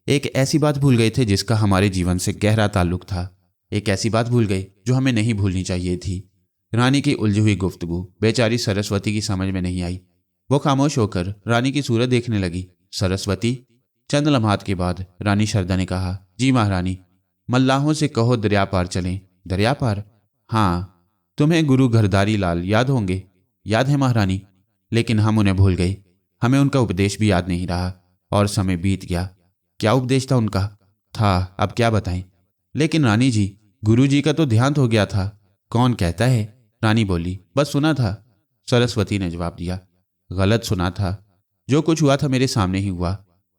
S1: एक ऐसी बात भूल गए थे जिसका हमारे जीवन से गहरा ताल्लुक था। एक ऐसी बात भूल गए जो हमें नहीं भूलनी चाहिए थी। रानी की उलझी हुई गुफ्तगू बेचारी सरस्वती की समझ में नहीं आई। वो खामोश होकर रानी की सूरत देखने लगी। सरस्वती। चंद लम्हात के बाद रानी शारदा ने कहा, जी महारानी। मल्लाहों से कहो दरिया पार चलें। दरिया पार? हाँ। तुम्हें गुरु घरधारी लाल याद होंगे? याद है महारानी, लेकिन हम उन्हें भूल गए। हमें उनका उपदेश भी याद नहीं रहा और समय बीत गया। क्या उपदेश था उनका? था, अब क्या बताएं। लेकिन रानी जी, गुरु जी का तो देहांत हो गया था। कौन कहता है? रानी बोली, बस सुना था। सरस्वती ने जवाब दिया, गलत सुना था। जो कुछ हुआ था मेरे सामने ही हुआ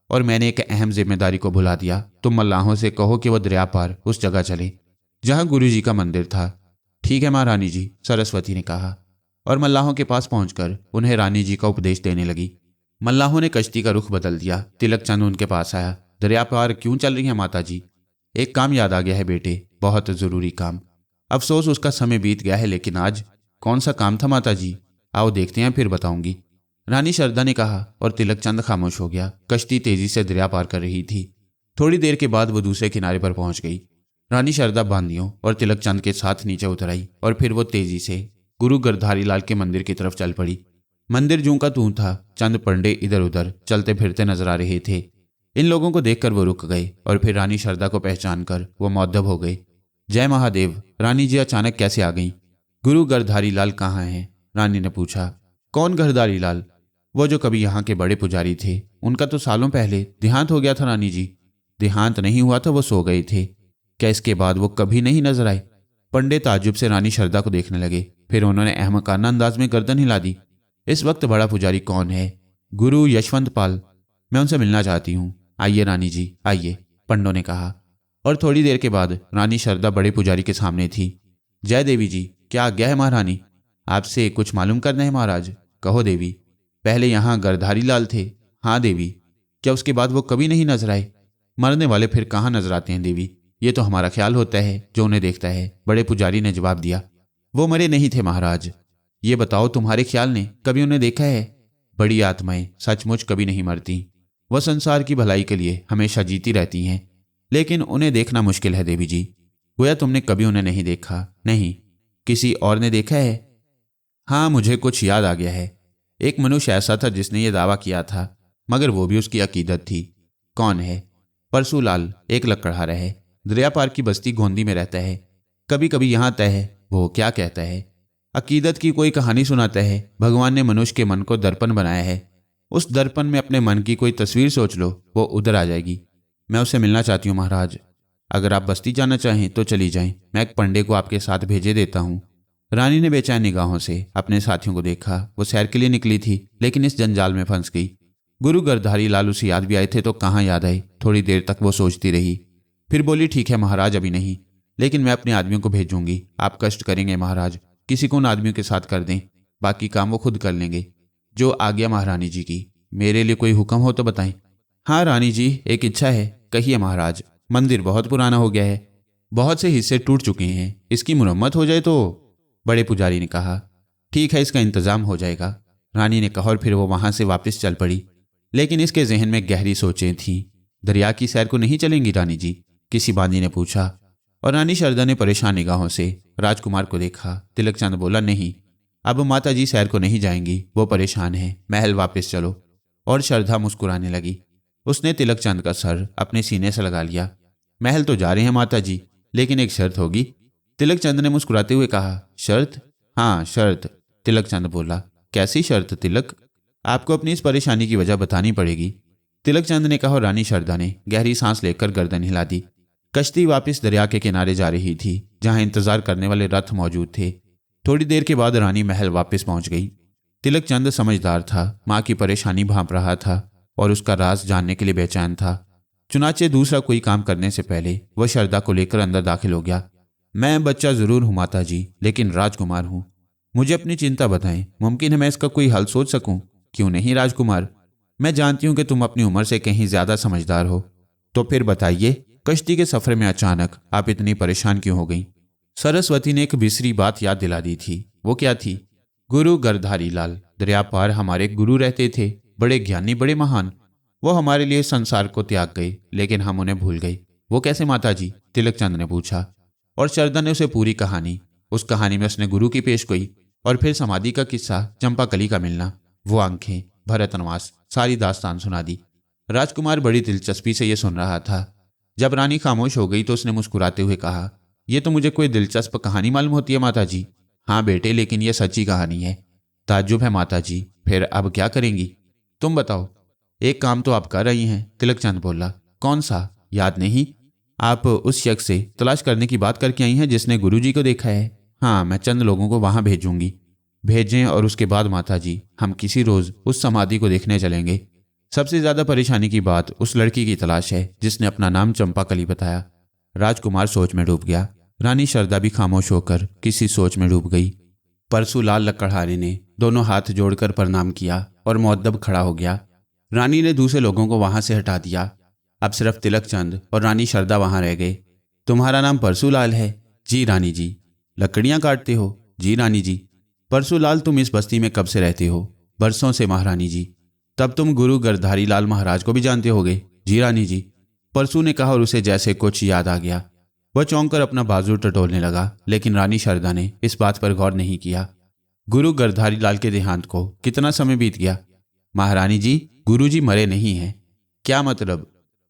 S1: और मैंने एक अहम जिम्मेदारी को भुला दिया। तुम मल्लाहों से कहो कि वह दरिया पार उस जगह चले जहां गुरु जी का मंदिर था। ठीक है महारानी जी, सरस्वती ने कहा और मल्लाहों के पास पहुंचकर उन्हें रानी जी का उपदेश देने लगी। मल्लाहों ने कश्ती का रुख बदल दिया। तिलक चंद उनके पास आया। दरिया पार क्यों चल रही है माता जी? एक काम याद आ गया है बेटे, बहुत जरूरी काम। अफसोस उसका समय बीत गया है, लेकिन आज। कौन सा काम था माता जी? आओ देखते हैं, फिर बताऊंगी, रानी शारदा ने कहा और तिलक चंद खामोश हो गया। कश्ती तेजी से दरिया पार कर रही थी। थोड़ी देर के बाद वो दूसरे किनारे पर पहुंच गई। रानी शारदा बांदियों और तिलक चंद के साथ नीचे उतर आई और फिर वो तेजी से गुरु गिरधारी लाल के मंदिर की तरफ चल पड़ी। मंदिर जूं का तूं था। चंद पंडे इधर उधर चलते फिरते नजर आ रहे थे। इन लोगों को देखकर वो रुक गए और फिर रानी शारदा को पहचान कर वो मौद्दब हो गए। जय महादेव। रानी जी अचानक कैसे आ गईं? गुरु गिरधारी लाल कहाँ हैं? रानी ने पूछा। कौन गिरधारी लाल? वो जो कभी यहाँ के बड़े पुजारी थे। उनका तो सालों पहले देहांत हो गया था रानी जी। देहांत नहीं हुआ था, वो सो गए थे। क्या इसके बाद वो कभी नहीं नजर आए? पंडित ताज्जुब से रानी शारदा को देखने लगे। फिर उन्होंने अहमकाना अंदाज में गर्दन हिला दी। इस वक्त बड़ा पुजारी कौन है? गुरु यशवंत पाल। मैं उनसे मिलना चाहती हूँ। आइए रानी जी, आइए, पंडों ने कहा। और थोड़ी देर के बाद रानी शारदा बड़े पुजारी के सामने थी। जय देवी जी, क्या आज्ञा है महारानी? आपसे कुछ मालूम करना है महाराज। कहो देवी। पहले यहाँ गिरधारी लाल थे। हाँ देवी। क्या उसके बाद वो कभी नहीं नजर आए? मरने वाले फिर कहाँ नजर आते हैं देवी? ये तो हमारा ख्याल होता है जो उन्हें देखता है, बड़े पुजारी ने जवाब दिया। वो मरे नहीं थे महाराज। ये बताओ, तुम्हारे ख्याल ने कभी उन्हें देखा है? बड़ी आत्माएं सचमुच कभी नहीं मरती। वह संसार की भलाई के लिए हमेशा जीती रहती हैं, लेकिन उन्हें देखना मुश्किल है देवी जी। गोया तुमने कभी उन्हें नहीं देखा? नहीं। किसी और ने देखा है? हाँ, मुझे कुछ याद आ गया है। एक मनुष्य ऐसा था जिसने ये दावा किया था, मगर वो भी उसकी अकीदत थी। कौन है? परसूलाल, एक लकड़हारा है। दरिया पार की बस्ती गोंदी में रहता है। कभी कभी यहाँ आता है। वो क्या कहता है? अकीदत की कोई कहानी सुनाता है। भगवान ने मनुष्य के मन को दर्पण बनाया है। उस दर्पण में अपने मन की कोई तस्वीर सोच लो, वो उधर आ जाएगी। मैं उससे मिलना चाहती हूँ महाराज। अगर आप बस्ती जाना चाहें तो चली जाएं, मैं एक पंडे को आपके साथ भेजे देता हूँ। रानी ने बेचैन निगाहों से अपने साथियों को देखा। वो सैर के लिए निकली थी, लेकिन इस जंजाल में फंस गई। गुरु गिरधारी लाल उसे याद भी आए थे तो कहाँ याद आए। थोड़ी देर तक वो सोचती रही, फिर बोली, ठीक है महाराज, अभी नहीं, लेकिन मैं अपने आदमियों को भेजूंगी। आप कष्ट करेंगे महाराज, किसी को उन आदमियों के साथ कर दें, बाकी काम वो खुद कर लेंगे। जो आज्ञा महारानी जी की। मेरे लिए कोई हुक्म हो तो बताएं। हाँ रानी जी, एक इच्छा है। कहिए महाराज। मंदिर बहुत पुराना हो गया है, बहुत से हिस्से टूट चुके हैं, इसकी मुरम्मत हो जाए तो। बड़े पुजारी ने कहा, ठीक है, इसका इंतजाम हो जाएगा। रानी ने कहा और फिर वो वहां से वापस चल पड़ी। लेकिन इसके जहन में गहरी सोचें थीं। दरिया की सैर को नहीं चलेंगी रानी जी? किसी बांदी ने पूछा। और रानी शारदा ने परेशान निगाहों से राजकुमार को देखा। तिलक चंद बोला, नहीं, अब माता जी सैर को नहीं जाएंगी, वो परेशान है, महल वापस चलो। और शारदा मुस्कुराने लगी। उसने तिलक चंद का सर अपने सीने से लगा लिया। महल तो जा रहे हैं माता जी, लेकिन एक शर्त होगी। तिलक चंद ने मुस्कुराते हुए कहा, शर्त? हाँ शर्त, तिलक चंद बोला। कैसी शर्त तिलक? आपको अपनी इस परेशानी की वजह बतानी पड़ेगी, तिलक चंद ने कहा। और रानी शारदा ने गहरी सांस लेकर गर्दन हिला दी। कश्ती वापस दरिया के किनारे जा रही थी, जहां इंतजार करने वाले रथ मौजूद थे। थोड़ी देर के बाद रानी महल वापस पहुंच गई। तिलक चंद समझदार था, मां की परेशानी भांप रहा था और उसका राज जानने के लिए बेचैन था। चुनाचे दूसरा कोई काम करने से पहले वह शारदा को लेकर अंदर दाखिल हो गया। मैं बच्चा जरूर हूं माता जी, लेकिन राजकुमार हूं। मुझे अपनी चिंता बताएं, मुमकिन है मैं इसका कोई हल सोच सकूं। क्यों नहीं राजकुमार, मैं जानती हूं कि तुम अपनी उम्र से कहीं ज्यादा समझदार हो। तो फिर बताइए, कश्ती के सफर में अचानक आप इतनी परेशान क्यों हो गई? सरस्वती ने एक बिसरी बात याद दिला दी थी। वो क्या थी? गुरु गिरधारी लाल दरिया पार हमारे गुरु रहते थे, बड़े ज्ञानी, बड़े महान। वो हमारे लिए संसार को त्याग गए, लेकिन हम उन्हें भूल गए। वो कैसे माता जी? तिलक चंद ने पूछा। और शारदा ने उसे पूरी कहानी, उस कहानी में उसने गुरु की पेशगोई और फिर समाधि का किस्सा, चंपाकली का मिलना, वो आंखें, भरतनवास, सारी दास्तान सुना दी। राजकुमार बड़ी दिलचस्पी से यह सुन रहा था। जब रानी खामोश हो गई तो उसने मुस्कुराते हुए कहा, यह तो मुझे कोई दिलचस्प कहानी मालूम होती है माता जी। हाँ बेटे, लेकिन यह सच्ची कहानी है। ताज्जुब है माता जी। फिर अब क्या करेंगी? तुम बताओ। एक काम तो आप कर रही हैं, तिलक चंद बोला। कौन सा? याद नहीं? आप उस शख्स से तलाश करने की बात करके आई हैं जिसने गुरुजी को देखा है। हाँ, मैं चंद लोगों को वहां भेजूंगी। भेजें, और उसके बाद माता जी हम किसी रोज उस समाधि को देखने चलेंगे। सबसे ज्यादा परेशानी की बात उस लड़की की तलाश है जिसने अपना नाम चंपाकली बताया। राजकुमार सोच में डूब गया। रानी शारदा भी खामोश होकर किसी सोच में डूब गई। परशुलाल लकड़हारे ने दोनों हाथ जोड़कर प्रणाम किया और मुअद्दब खड़ा हो गया। रानी ने दूसरे लोगों को वहां से हटा दिया। अब सिर्फ तिलक चंद और रानी शारदा वहां रह गए। तुम्हारा नाम परशुलाल है? जी रानी जी। लकड़ियां काटते हो? जी रानी जी। परशुलाल, तुम इस बस्ती में कब से रहते हो? बरसों से महारानी जी। तब तुम गुरु गिरधारी लाल महाराज को भी जानते होगे? जी रानी जी। परशु ने कहा और उसे जैसे कुछ याद आ गया। वह चौंक कर अपना बाजू टटोलने लगा, लेकिन रानी शारदा ने इस बात पर गौर नहीं किया। गुरु गिरधारी लाल के देहांत को कितना समय बीत गया? महारानी जी, गुरुजी मरे नहीं हैं। क्या मतलब?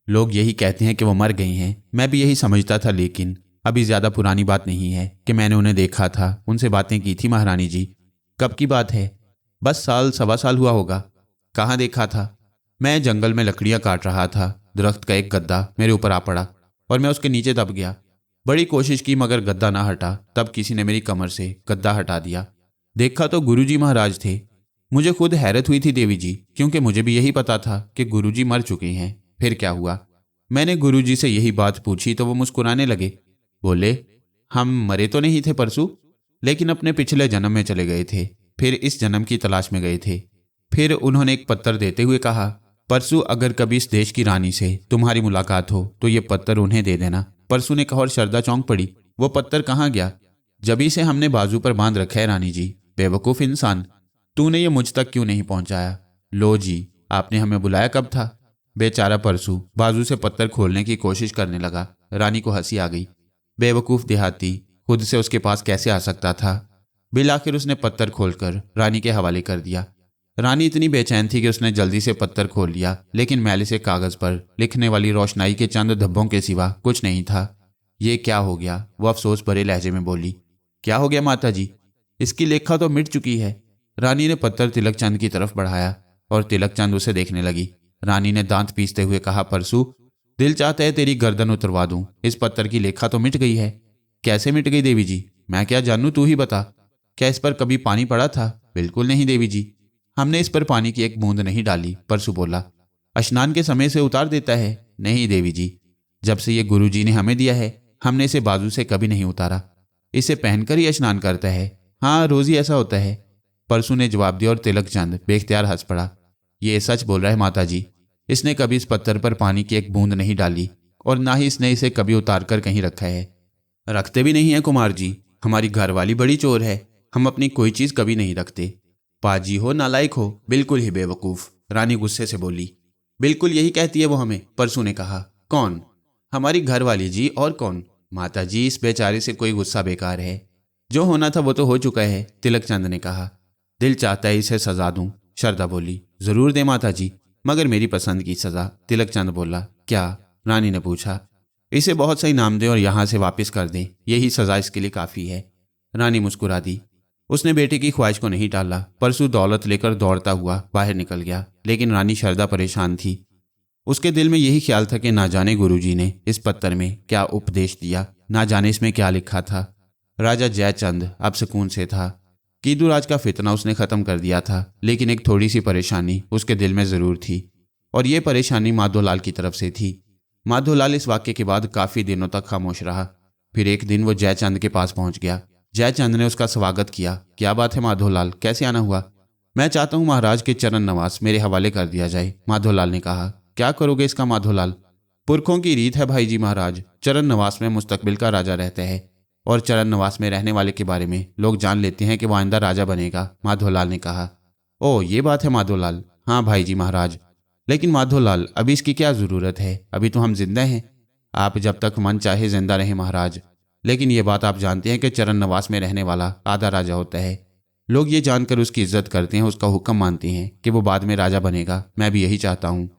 S1: लोग यही कहते हैं कि वो मर गए हैं। मैं भी यही समझता था, लेकिन अभी ज्यादा पुरानी बात नहीं है कि मैंने उन्हें देखा था, उनसे बातें की थी महारानी जी। कब की बात है? बस साल सवा साल हुआ होगा। कहाँ देखा था? मैं जंगल में लकड़ियां काट रहा था। दरख्त का एक गद्दा मेरे ऊपर आ पड़ा और मैं उसके नीचे दब गया। बड़ी कोशिश की मगर गद्दा ना हटा। तब किसी ने मेरी कमर से गद्दा हटा दिया। देखा तो गुरुजी महाराज थे। मुझे खुद हैरत हुई थी देवी जी, क्योंकि मुझे भी यही पता था कि गुरुजी मर चुके हैं। फिर क्या हुआ? मैंने गुरुजी से यही बात पूछी तो वो मुस्कुराने लगे। बोले, हम मरे तो नहीं थे परसू, लेकिन अपने पिछले जन्म में चले गए थे, फिर इस जन्म की तलाश में गए थे। फिर उन्होंने एक पत्थर देते हुए कहा, परसू अगर कभी इस देश की रानी से तुम्हारी मुलाकात हो तो ये पत्थर उन्हें दे देना। परसू ने कहा और शारदा चौंक पड़ी। वो पत्थर कहाँ गया? जभी से हमने बाजू पर बांध रखा है रानी जी। बेवकूफ इंसान, तूने ये मुझ तक क्यों नहीं पहुंचाया? लो जी, आपने हमें बुलाया कब था? बेचारा परसू बाजू से पत्थर खोलने की कोशिश करने लगा। रानी को हंसी आ गई। बेवकूफ देहाती, खुद से उसके पास कैसे आ सकता था? बिल आखिर उसने पत्थर खोलकर रानी के हवाले कर दिया। रानी इतनी बेचैन थी कि उसने जल्दी से पत्थर खोल लिया, लेकिन मैले से कागज पर लिखने वाली रोशनाई के चंद धब्बों के सिवा कुछ नहीं था। ये क्या हो गया? वो अफसोस भरे लहजे में बोली। क्या हो गया माता जी? इसकी लेखा तो मिट चुकी है। रानी ने पत्थर तिलक चंद की तरफ बढ़ाया। और तिलक चंद उसे देखने लगी। रानी ने दांत पीसते हुए कहा, परसू, दिल चाहता है तेरी गर्दन उतरवा दूं। इस पत्थर की लेखा तो मिट गई है। कैसे मिट गई देवी जी? मैं क्या जानूं, तू ही बता। क्या इस पर कभी पानी पड़ा था? बिल्कुल नहीं देवी जी, हमने इस पर पानी की एक बूंद नहीं डाली, परसू बोला। स्नान के समय से उतार देता है? नहीं देवी जी, जब से ये गुरुजी ने हमें दिया है हमने इसे बाजू से कभी नहीं उतारा। इसे पहनकर ही स्नान करता है। हाँ, रोज ही ऐसा होता है, परसू ने जवाब दिया और तिलक चंद बेख्तियार हंस पड़ा। ये सच बोल रहा है माता जी, इसने कभी इस पत्थर पर पानी की एक बूंद नहीं डाली और ना ही इसने इसे कभी उतार कर कहीं रखा है। रखते भी नहीं है कुमार जी, हमारी घरवाली बड़ी चोर है, हम अपनी कोई चीज कभी नहीं रखते। पाजी हो नालायक हो, बिल्कुल ही बेवकूफ, रानी गुस्से से बोली। बिल्कुल यही कहती है वो हमें, परसू ने कहा। कौन? हमारी घरवाली जी, और कौन? माता जी, इस बेचारे से कोई गुस्सा बेकार है, जो होना था वो तो हो चुका है, तिलक चंद ने कहा। दिल चाहता है इसे सजा दूं, शारदा बोली। जरूर दे माता जी, मगर मेरी पसंद की सजा, तिलक चंद बोला। क्या? रानी ने पूछा। इसे बहुत सही नाम दें और यहां से वापस कर दें, यही सजा इसके लिए काफी है। रानी मुस्कुरा दी। उसने बेटे की ख्वाहिश को नहीं टाला। परसू दौलत लेकर दौड़ता हुआ बाहर निकल गया, लेकिन रानी शारदा परेशान थी। उसके दिल में यही ख्याल था कि ना जाने गुरुजी ने इस पत्थर में क्या उपदेश दिया, ना जाने इसमें क्या लिखा था। राजा जयचंद अब सुकून से था। कीदूराज का फितना उसने खत्म कर दिया था, लेकिन एक थोड़ी सी परेशानी उसके दिल में जरूर थी, और ये परेशानी माधोलाल की तरफ से थी। माधोलाल इस वाक्य के बाद काफी दिनों तक खामोश रहा। फिर एक दिन वो जयचंद के पास पहुंच गया। जयचंद ने उसका स्वागत किया। क्या बात है माधोलाल, कैसे आना हुआ? मैं चाहता हूं महाराज के चरण नवास मेरे हवाले कर दिया जाए, माधोलाल ने कहा। क्या करोगे इसका माधोलाल? पुरखों की रीत है भाई जी महाराज, चरण नवास में मुस्तकबिल का राजा रहता है, और चरण नवास में रहने वाले के बारे में लोग जान लेते हैं कि वो आइंदा राजा बनेगा, माधोलाल ने कहा। ओह, ये बात है माधोलाल। हाँ भाई जी महाराज, लेकिन माधोलाल अभी इसकी क्या जरूरत है, अभी तो हम जिंदा हैं। आप जब तक मन चाहे जिंदा रहे महाराज, लेकिन ये बात आप जानते हैं कि चरण नवास में रहने वाला आधा राजा होता है। लोग ये जानकर उसकी इज्जत करते हैं, उसका हुक्म मानते हैं कि वो बाद में राजा बनेगा। मैं भी यही चाहता हूँ,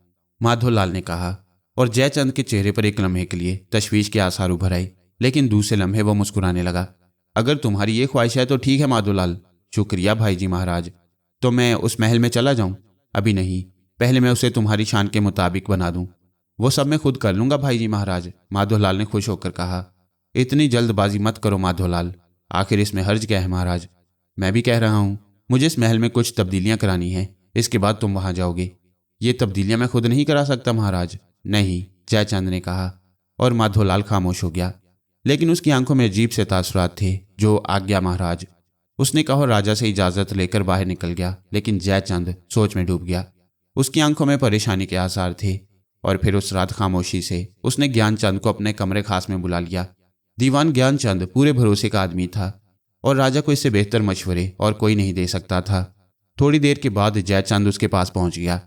S1: माधोलाल ने कहा। और जयचंद के चेहरे पर एक लम्हे के लिए तशवीश के आसार उभर आए, लेकिन दूसरे लम्हे वो मुस्कुराने लगा। अगर तुम्हारी ये ख्वाहिश है तो ठीक है माधोलाल। शुक्रिया भाई जी महाराज। तो मैं उस महल में चला जाऊं? अभी नहीं, पहले मैं उसे तुम्हारी शान के मुताबिक बना दूं। वो सब मैं खुद कर लूंगा भाई जी महाराज, माधोलाल ने खुश होकर कहा। इतनी जल्दबाजी मत करो माधोलाल, आखिर इसमें हर्ज क्या है महाराज? मैं भी कह रहा हूं, मुझे इस महल में कुछ तब्दीलियां करानी हैं, इसके बाद तुम वहां जाओगे। ये तब्दीलियां मैं खुद नहीं करा सकता महाराज। नहीं, जयचंद ने कहा, और माधोलाल खामोश हो गया, लेकिन उसकी आंखों में अजीब से तासुरात थे। जो आज्ञा महाराज, उसने कहा, राजा से इजाजत लेकर बाहर निकल गया। लेकिन जयचंद सोच में डूब गया। उसकी आंखों में परेशानी के आसार थे। और फिर उस रात खामोशी से उसने ज्ञानचंद को अपने कमरे खास में बुला लिया। दीवान ज्ञानचंद पूरे भरोसे का आदमी था, और राजा को इससे बेहतर मशवरे और कोई नहीं दे सकता था। थोड़ी देर के बाद जयचंद उसके पास पहुंच गया,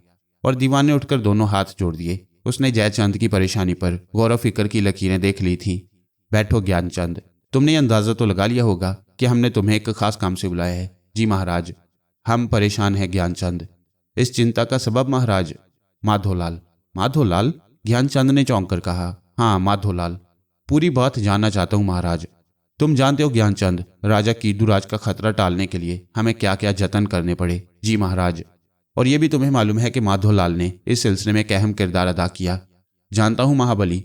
S1: और दीवान ने उठकर दोनों हाथ जोड़ दिए। उसने जयचंद की परेशानी पर गौर फिक्र की लकीरें देख ली थी। बैठो ज्ञानचंद, तुमने ये अंदाजा तो लगा लिया होगा कि हमने तुम्हें एक खास काम से बुलाया है। जी महाराज, हम परेशान हैं ज्ञानचंद। इस चिंता का सबब महाराज? माधोलाल। माधोलाल? ज्ञानचंद ने चौंक कर कहा। हाँ माधोलाल, पूरी बात जानना चाहता हूँ महाराज। तुम जानते हो ज्ञानचंद, राजा कीदूराज का खतरा टालने के लिए हमें क्या क्या जतन करने पड़े। जी महाराज, और यह भी तुम्हें मालूम है कि माधोलाल ने इस सिलसिले में एक अहम किरदार अदा किया। जानता हूं महाबली।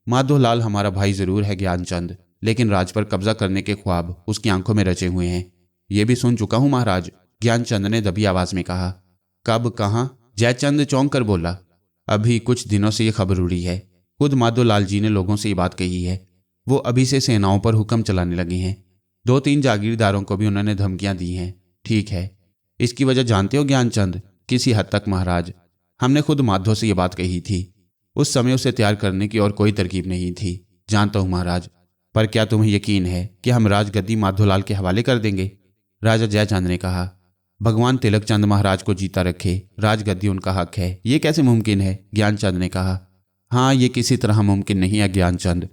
S1: माधोलाल हमारा भाई जरूर है ज्ञानचंद, लेकिन राज पर कब्जा करने के ख्वाब उसकी आंखों में रचे हुए हैं। ये भी सुन चुका हूं महाराज, ज्ञानचंद ने दबी आवाज में कहा। कब, कहाँ? जयचंद चौंक कर बोला। अभी कुछ दिनों से ये खबर उड़ी है, खुद माधोलाल जी ने लोगों से ये बात कही है। वो अभी से सेनाओं पर हुक्म चलाने लगे हैं। 2-3 जागीरदारों को भी उन्होंने धमकियां दी हैं। ठीक है, इसकी वजह जानते हो ज्ञानचंद? किसी हद तक महाराज, हमने खुद माधो से ये बात कही थी। उस समय उसे तैयार करने की और कोई तरकीब नहीं थी। जानता हूं महाराज, पर क्या तुम्हें यकीन है कि हम राजगद्दी माधोलाल के हवाले कर देंगे? राजा जयचंद ने कहा। भगवान तिलकचंद महाराज को जीता रखे, राजगद्दी उनका हक है, ये कैसे मुमकिन है? ज्ञानचंद ने कहा। हाँ, ये किसी तरह मुमकिन नहीं है ज्ञानचंद।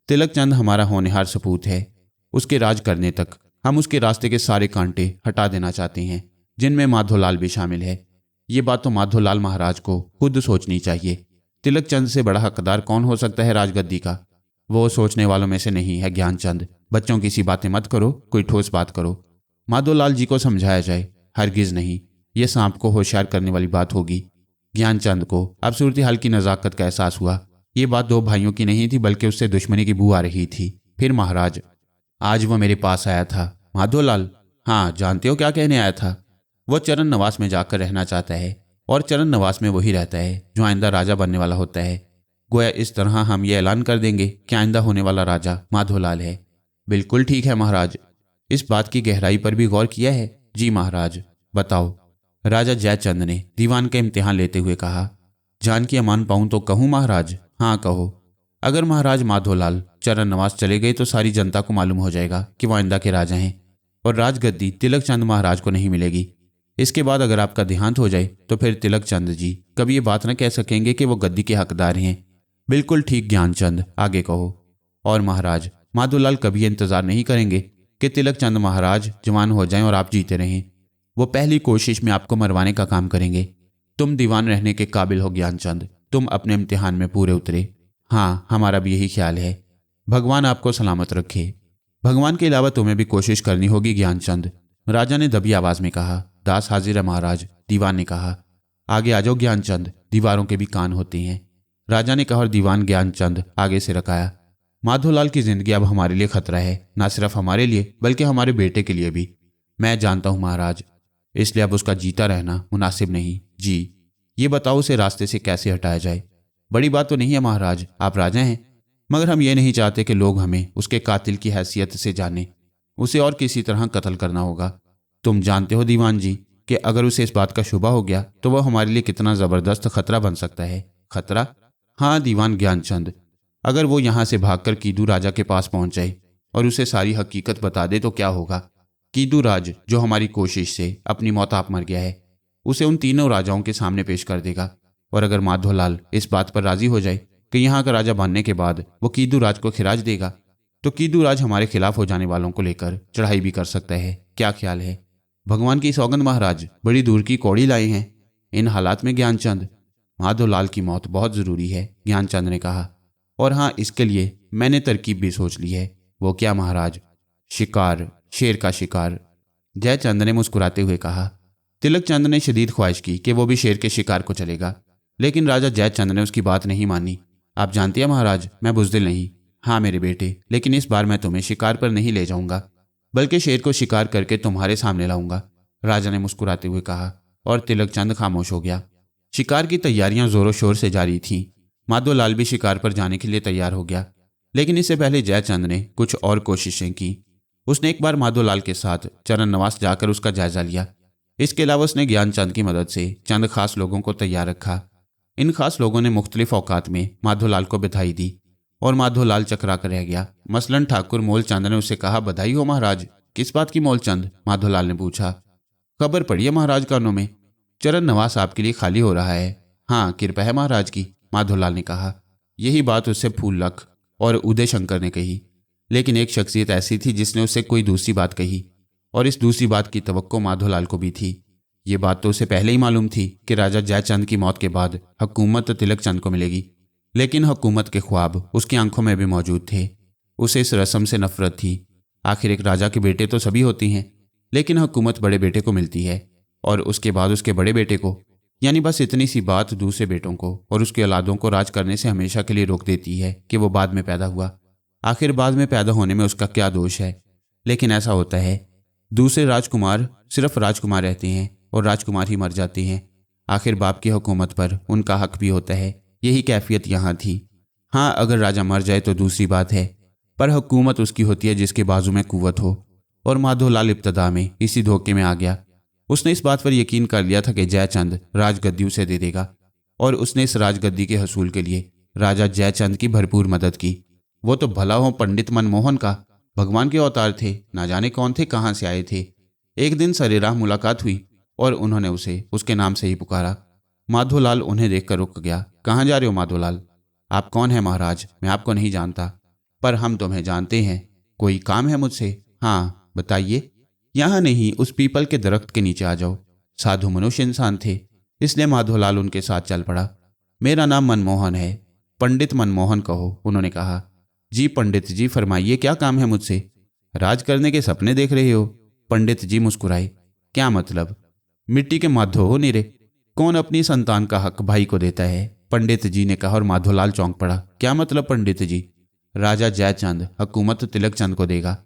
S1: तिलकचंद हमारा होनहार सपूत है। उसके राज करने तक हम उसके रास्ते के सारे कांटे हटा देना चाहते हैं, जिनमें माधोलाल भी शामिल है। ये बात तो माधोलाल महाराज को खुद सोचनी चाहिए। तिलकचंद से बड़ा हकदार कौन हो सकता है राजगद्दी का? वो सोचने वालों में से नहीं है ज्ञानचंद। बच्चों की सी बातें मत करो, कोई ठोस बात करो। माधोलाल जी को समझाया जाए। हरगिज नहीं, यह सांप को होशियार करने वाली बात होगी। ज्ञानचंद को अब सूरत हाल की नज़ाकत का एहसास हुआ। ये बात दो भाइयों की नहीं थी बल्कि उससे दुश्मनी की बू आ रही थी। फिर महाराज, आज वो मेरे पास आया था। माधोलाल, हाँ जानते हो क्या कहने आया था? वो चरण नवास में जाकर रहना चाहता है और चरण नवास में वही रहता है जो आइंदा राजा बनने वाला होता है। गोया इस तरह हम ये ऐलान कर देंगे कि आइंदा होने वाला राजा माधोलाल है। बिल्कुल ठीक है महाराज। इस बात की गहराई पर भी गौर किया है? जी महाराज। बताओ। राजा जयचंद ने दीवान का इम्तिहान लेते हुए कहा। जान की अमान पाऊं तो कहूं महाराज? हाँ कहो। अगर महाराज माधोलाल चरण नवास चले गए तो सारी जनता को मालूम हो जाएगा कि वो आइंदा के राजा हैं और राजगद्दी तिलक चंद महाराज को नहीं मिलेगी। इसके बाद अगर आपका देहांत हो जाए तो फिर तिलक चंद जी कभी ये बात न कह सकेंगे कि वो गद्दी के हकदार हैं। बिल्कुल ठीक ज्ञानचंद, आगे कहो। और महाराज माधोलाल कभी इंतजार नहीं करेंगे कि तिलक चंद महाराज जवान हो जाएं और आप जीते रहें। वो पहली कोशिश में आपको मरवाने का काम करेंगे। तुम दीवान रहने के काबिल हो ज्ञानचंद। तुम अपने इम्तिहान में पूरे उतरे। हाँ, हमारा भी यही ख्याल है। भगवान आपको सलामत रखे। भगवान के अलावा तुम्हें भी कोशिश करनी होगी ज्ञानचंद, राजा ने दबी आवाज में कहा। दास हाजिर है महाराज, दीवान ने कहा। आगे आ जाओ ज्ञानचंद, दीवारों के भी कान होते हैं, राजा ने कहा और दीवान ज्ञानचंद आगे से रखाया। माधोलाल की जिंदगी अब हमारे लिए खतरा है, ना सिर्फ हमारे लिए बल्कि हमारे बेटे के लिए भी। मैं जानता हूं महाराज, इसलिए अब उसका जीता रहना मुनासिब नहीं। जी, ये बताओ उसे रास्ते से कैसे हटाया जाए? बड़ी बात तो नहीं है महाराज, आप राजा हैं, मगर हम ये नहीं चाहते कि लोग हमें उसके कातिल की हैसियत से जाने। उसे और किसी तरह कत्ल करना होगा। तुम जानते हो दीवान जी कि अगर उसे इस बात का शुबा हो गया तो वह हमारे लिए कितना जबरदस्त खतरा बन सकता है। खतरा? हाँ दीवान ज्ञानचंद, अगर वो यहाँ से भागकर कीदू राजा के पास पहुंच जाए और उसे सारी हकीकत बता दे तो क्या होगा? कीदू राज जो हमारी कोशिश से अपनी मौत आप मर गया है, उसे उन तीनों राजाओं के सामने पेश कर देगा। और अगर माधोलाल इस बात पर राजी हो जाए कि यहाँ का राजा बनने के बाद वो कीदू राज को खिराज देगा तो कीदू राज हमारे खिलाफ हो जाने वालों को लेकर चढ़ाई भी कर सकता है। क्या ख्याल है? भगवान की सौगंध महाराज, बड़ी दूर की कौड़ी लाए हैं इन हालात में ज्ञानचंद। माधोलाल की मौत बहुत जरूरी है, ज्ञानचंद ने कहा। और हाँ, इसके लिए मैंने तरकीब भी सोच ली है। वो क्या महाराज? शिकार, शेर का शिकार, जयचंद ने मुस्कुराते हुए कहा। तिलक चंद ने शदीद ख्वाहिश की कि वो भी शेर के शिकार को चलेगा, लेकिन राजा जयचंद ने उसकी बात नहीं मानी। आप जानती हैं महाराज, मैं बुज़दिल नहीं। हाँ मेरे बेटे, लेकिन इस बार मैं तुम्हें शिकार पर नहीं ले जाऊंगा बल्कि शेर को शिकार करके तुम्हारे सामने लाऊंगा, राजा ने मुस्कुराते हुए कहा। और तिलक चंद खामोश हो गया। शिकार की तैयारियां जोरों शोर से जारी थीं। माधोलाल भी शिकार पर जाने के लिए तैयार हो गया, लेकिन इससे पहले जयचंद ने कुछ और कोशिशें की। उसने एक बार माधोलाल के साथ चरण नवास जाकर उसका जायजा लिया। इसके अलावा उसने ज्ञानचंद की मदद से चंद खास लोगों को तैयार रखा। इन खास लोगों ने मुख्तलिफ औकात में माधोलाल को बधाई दी और माधोलाल चकरा कर रह गया। मसलन ठाकुर मोलचंद ने उसे कहा, बधाई हो महाराज। किस बात की मोलचंद? माधोलाल ने पूछा। खबर पड़ी है महाराज कानों में, चरण नवास आपके लिए खाली हो रहा है। हाँ, कृपा है महाराज की, माधोलाल ने कहा। यही बात उससे फूललख और उदय शंकर ने कही, लेकिन एक शख्सियत ऐसी थी जिसने उससे कोई दूसरी बात कही और इस दूसरी बात की तवक्को माधोलाल को भी थी। ये बात तो उसे पहले ही मालूम थी कि राजा जयचंद की मौत के बाद हुकूमत तिलक चंद को मिलेगी, लेकिन हुकूमत के ख्वाब उसकी आंखों में भी मौजूद थे। उसे इस रस्म से नफरत थी। आखिर एक राजा के बेटे तो सभी होती हैं, लेकिन हुकूमत बड़े बेटे को मिलती है और उसके बाद उसके बड़े बेटे को। यानी बस इतनी सी बात दूसरे बेटों को और उसके औलादों को राज करने से हमेशा के लिए रोक देती है कि वो बाद में पैदा हुआ। आखिर बाद में पैदा होने में उसका क्या दोष है? लेकिन ऐसा होता है, दूसरे राजकुमार सिर्फ राजकुमार रहते हैं और राजकुमार ही मर जाते हैं। आखिर बाप की हुकूमत पर उनका हक भी होता है। यही कैफियत यहाँ थी। हाँ, अगर राजा मर जाए तो दूसरी बात है, पर हुकूमत उसकी होती है जिसके बाजू में कुव्वत हो। और माधोलाल इब्तदा में इसी धोखे में आ गया। उसने इस बात पर यकीन कर लिया था कि जयचंद राजगद्दी उसे दे देगा और उसने इस राजगद्दी के हसूल के लिए राजा जयचंद की भरपूर मदद की। वो तो भला हो पंडित मनमोहन का, भगवान के अवतार थे, ना जाने कौन थे, कहाँ से आए थे। एक दिन सरेराह मुलाकात हुई और उन्होंने उसे उसके नाम से ही पुकारा। माधोलाल उन्हें देखकर रुक गया। कहाँ जा रहे हो माधोलाल? आप कौन हैं महाराज? मैं आपको नहीं जानता, पर हम तुम्हें जानते हैं। कोई काम है मुझसे? हाँ बताइए। यहाँ नहीं, उस पीपल के दरख्त के नीचे आ जाओ। साधु मनुष्य इंसान थे, इसलिए माधोलाल उनके साथ चल पड़ा। मेरा नाम मनमोहन है, पंडित मनमोहन कहो, उन्होंने कहा। जी पंडित जी, फरमाइए क्या काम है मुझसे? राज करने के सपने देख रहे हो? पंडित जी मुस्कुराए। क्या मतलब? मिट्टी के माधो हो निरे, कौन अपनी संतान का हक भाई को देता है? पंडित जी ने कहा और माधोलाल चौंक पड़ा। क्या मतलब पंडित जी? राजा जयचंद हुकूमत तिलक चंद को देगा।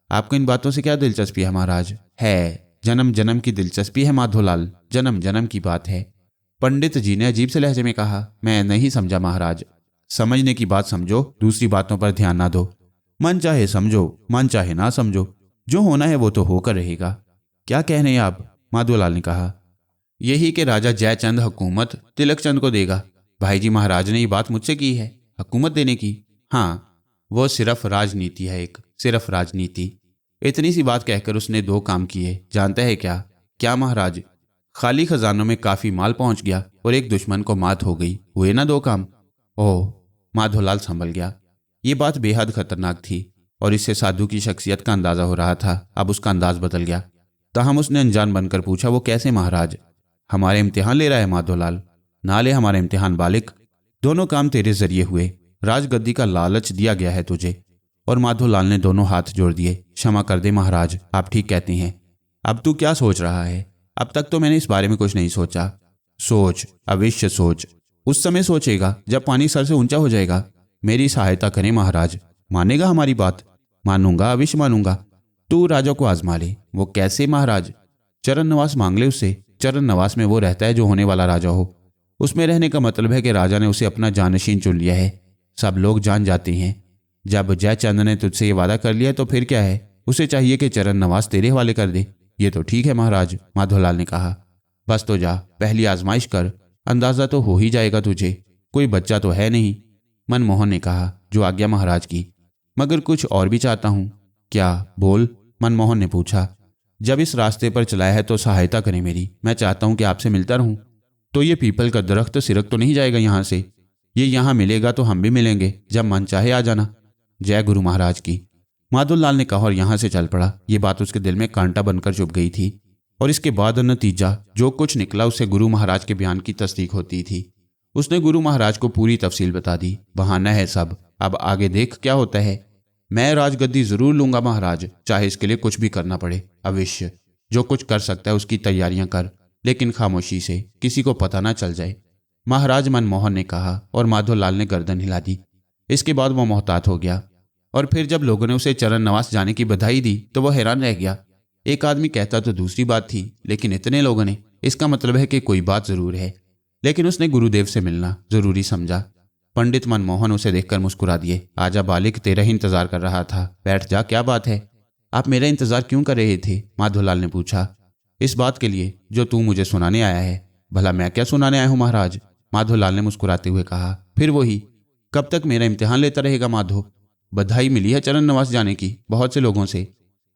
S1: आपको इन बातों से क्या दिलचस्पी है महाराज? है, जन्म जन्म की दिलचस्पी है माधोलाल, जन्म जन्म की बात है। पंडित जी ने अजीब से लहजे में कहा। मैं नहीं समझा महाराज। समझने की बात समझो, दूसरी बातों पर ध्यान ना दो। मन चाहे समझो, मन चाहे ना समझो, जो होना है वो तो होकर रहेगा। क्या कह रहे हैं आप? माधोलाल ने कहा। यही कि राजा जयचंद हुकूमत तिलक चंद को देगा। भाई जी महाराज ने ये बात मुझसे की है, हुकूमत देने की। हाँ, वो सिर्फ राजनीति है, एक सिर्फ राजनीति। इतनी सी बात कहकर उसने 2 काम किए, जानते हैं क्या? क्या महाराज? खाली खजानों में काफी माल पहुंच गया और एक दुश्मन को मात हो गई। हुए ना 2 काम? ओह, माधोलाल संभल गया। ये बात बेहद खतरनाक थी और इससे साधु की शख्सियत का अंदाजा हो रहा था। अब उसका अंदाज बदल गया। ताहम उसने अनजान बनकर पूछा, वो कैसे महाराज? हमारे इम्तिहान ले रहा है माधोलाल? ना ले हमारे इम्तिहान बालिक। दोनों काम तेरे जरिए हुए। राजगद्दी का लालच दिया गया है तुझे। और माधोलाल ने दोनों हाथ जोड़ दिए। क्षमा कर दे महाराज, आप ठीक कहते हैं। अब तू क्या सोच रहा है? अब तक तो मैंने इस बारे में कुछ नहीं सोचा। सोच, अवश्य सोच। उस समय सोचेगा जब पानी सर से ऊंचा हो जाएगा। मेरी सहायता करें महाराज। मानेगा हमारी बात? मानूंगा, अवश्य मानूंगा। तू राजा को आजमा ले। वो कैसे महाराज? चरण नवास मांग ले उससे। चरण नवास में वो रहता है जो होने वाला राजा हो। उसमें रहने का मतलब है कि राजा ने उसे अपना जानशीन चुन लिया है। सब लोग जान जाते हैं। जब जयचंद ने तुझसे ये वादा कर लिया तो फिर क्या है? उसे चाहिए कि चरण नवास तेरे हवाले कर दे। ये तो ठीक है महाराज, माधोलाल ने कहा। बस तो जा, पहली आजमाइश कर, अंदाजा तो हो ही जाएगा तुझे। कोई बच्चा तो है नहीं। मनमोहन ने कहा। जो आज्ञा महाराज की। मगर कुछ और भी चाहता हूं। क्या? बोल, मनमोहन ने पूछा। जब इस रास्ते पर चलाया है तो सहायता करें मेरी। मैं चाहता हूं कि आपसे मिलता रहूं। तो ये पीपल का दरख्त सिरक तो नहीं जाएगा यहां से? ये यहां मिलेगा तो हम भी मिलेंगे। जब मन चाहे आ जाना। जय गुरु महाराज की, माधोलाल ने कहा और यहां से चल पड़ा। ये बात उसके दिल में कांटा बनकर चुभ गई थी और इसके बाद नतीजा जो कुछ निकला उससे गुरु महाराज के बयान की तस्दीक होती थी। उसने गुरु महाराज को पूरी तफसील बता दी। बहाना है सब, अब आगे देख क्या होता है। मैं राजगद्दी जरूर लूंगा महाराज, चाहे इसके लिए कुछ भी करना पड़े। अवश्य, जो कुछ कर सकता है उसकी तैयारियां कर, लेकिन खामोशी से, किसी को पता ना चल जाए। महाराज, मनमोहन ने कहा और माधोलाल ने गर्दन हिला दी। इसके बाद वो मोहतात हो गया। और फिर जब लोगों ने उसे चरण नवास जाने की बधाई दी तो वह हैरान रह गया। एक आदमी कहता तो दूसरी बात थी, लेकिन इतने लोगों ने, इसका मतलब है कि कोई बात जरूर है। लेकिन उसने गुरुदेव से मिलना जरूरी समझा। पंडित मनमोहन उसे देखकर मुस्कुरा दिए। आजा बालिक, तेरा ही इंतजार कर रहा था। बैठ जा, क्या बात है? आप मेरा इंतजार क्यों कर रहे थे? माधोलाल ने पूछा। इस बात के लिए जो तू मुझे सुनाने आया है। भला मैं क्या सुनाने आया हूं महाराज? माधोलाल ने मुस्कुराते हुए कहा। फिर वही, कब तक मेरा इम्तिहान लेता रहेगा माधो? बधाई मिली है चरण नवास जाने की बहुत से लोगों से।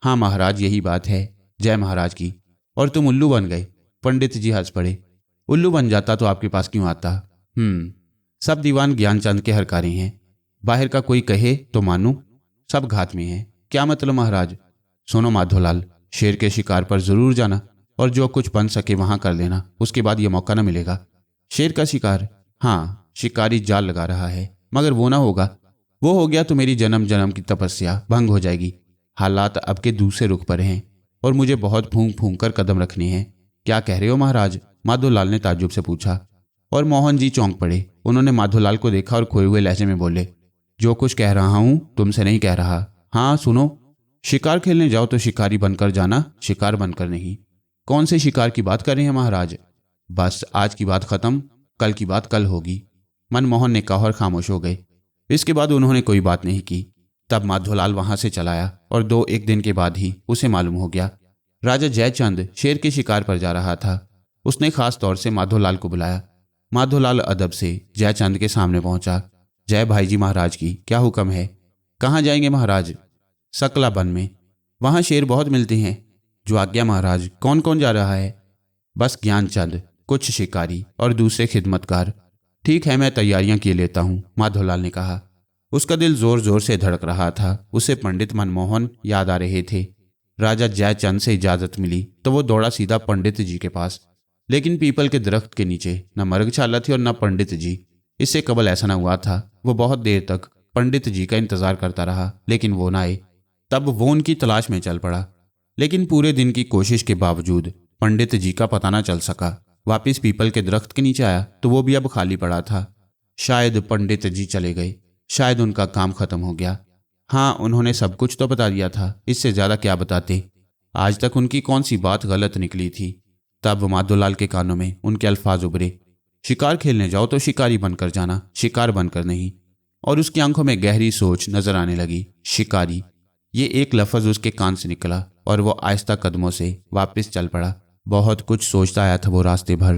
S1: हाँ महाराज, यही बात है। जय महाराज की। और तुम उल्लू बन गए। पंडित जी हंस पड़े। उल्लू बन जाता तो आपके पास क्यों आता? सब दीवान ज्ञानचंद के हरकारे हैं। बाहर का कोई कहे तो मानूं, सब घात में है। क्या मतलब महाराज? सुनो माधोलाल, शेर के शिकार पर जरूर जाना और जो कुछ बन सके वहां कर लेना। उसके बाद यह मौका न मिलेगा। शेर का शिकार? हाँ, शिकारी जाल लगा रहा है, मगर वो ना होगा। वो हो गया तो मेरी जन्म जन्म की तपस्या भंग हो जाएगी। हालात अब के दूसरे रुख पर हैं और मुझे बहुत फूंक फूंक कर कदम रखने हैं। क्या कह रहे हो महाराज? माधोलाल ने ताज्जुब से पूछा। और मोहन जी चौंक पड़े। उन्होंने माधोलाल को देखा और खोए हुए लहजे में बोले, जो कुछ कह रहा हूं तुमसे नहीं कह रहा। हाँ सुनो, शिकार खेलने जाओ तो शिकारी बनकर जाना, शिकार बनकर नहीं। कौन से शिकार की बात कर रहे हैं महाराज? बस आज की बात खत्म, कल की बात कल होगी। मनमोहन ने कहा और खामोश हो गए। इसके बाद उन्होंने कोई बात नहीं की। तब माधोलाल वहां से चला आया और 2-1 दिन के बाद ही उसे मालूम हो गया राजा जयचंद शेर के शिकार पर जा रहा था। उसने खास तौर से माधोलाल को बुलाया। माधोलाल अदब से जयचंद के सामने पहुंचा। जय भाई जी महाराज की, क्या हुक्म है? कहाँ जाएंगे महाराज? सकला वन में, वहां शेर बहुत मिलते हैं। जो आज्ञा महाराज। कौन कौन जा रहा है? बस ज्ञानचंद, कुछ शिकारी और दूसरे खिदमतकार। ठीक है, मैं तैयारियां किए लेता हूं, माधोलाल ने कहा। उसका दिल जोर जोर से धड़क रहा था। उसे पंडित मनमोहन याद आ रहे थे। राजा जयचंद से इजाजत मिली तो वो दौड़ा सीधा पंडित जी के पास। लेकिन पीपल के दरख्त के नीचे न मृगशाला थी और न पंडित जी। इससे कबल ऐसा न हुआ था। वो बहुत देर तक पंडित जी का इंतजार करता रहा, लेकिन वो न आए। तब वो उनकी तलाश में चल पड़ा। लेकिन पूरे दिन की कोशिश के बावजूद पंडित जी का पता ना चल सका। वापिस पीपल के दरख्त के नीचे आया तो वो भी अब खाली पड़ा था। शायद पंडित जी चले गए, शायद उनका काम खत्म हो गया। हाँ, उन्होंने सब कुछ तो बता दिया था, इससे ज़्यादा क्या बताते। आज तक उनकी कौन सी बात गलत निकली थी। तब माधोलाल के कानों में उनके अल्फाज उभरे, शिकार खेलने जाओ तो शिकारी बनकर जाना, शिकार बनकर नहीं। और उसकी आंखों में गहरी सोच नजर आने लगी। शिकारी, ये एक लफ्ज़ उसके कान से निकला और वो आहिस्ता कदमों से वापस चल पड़ा। बहुत कुछ सोचता आया था वो रास्ते भर।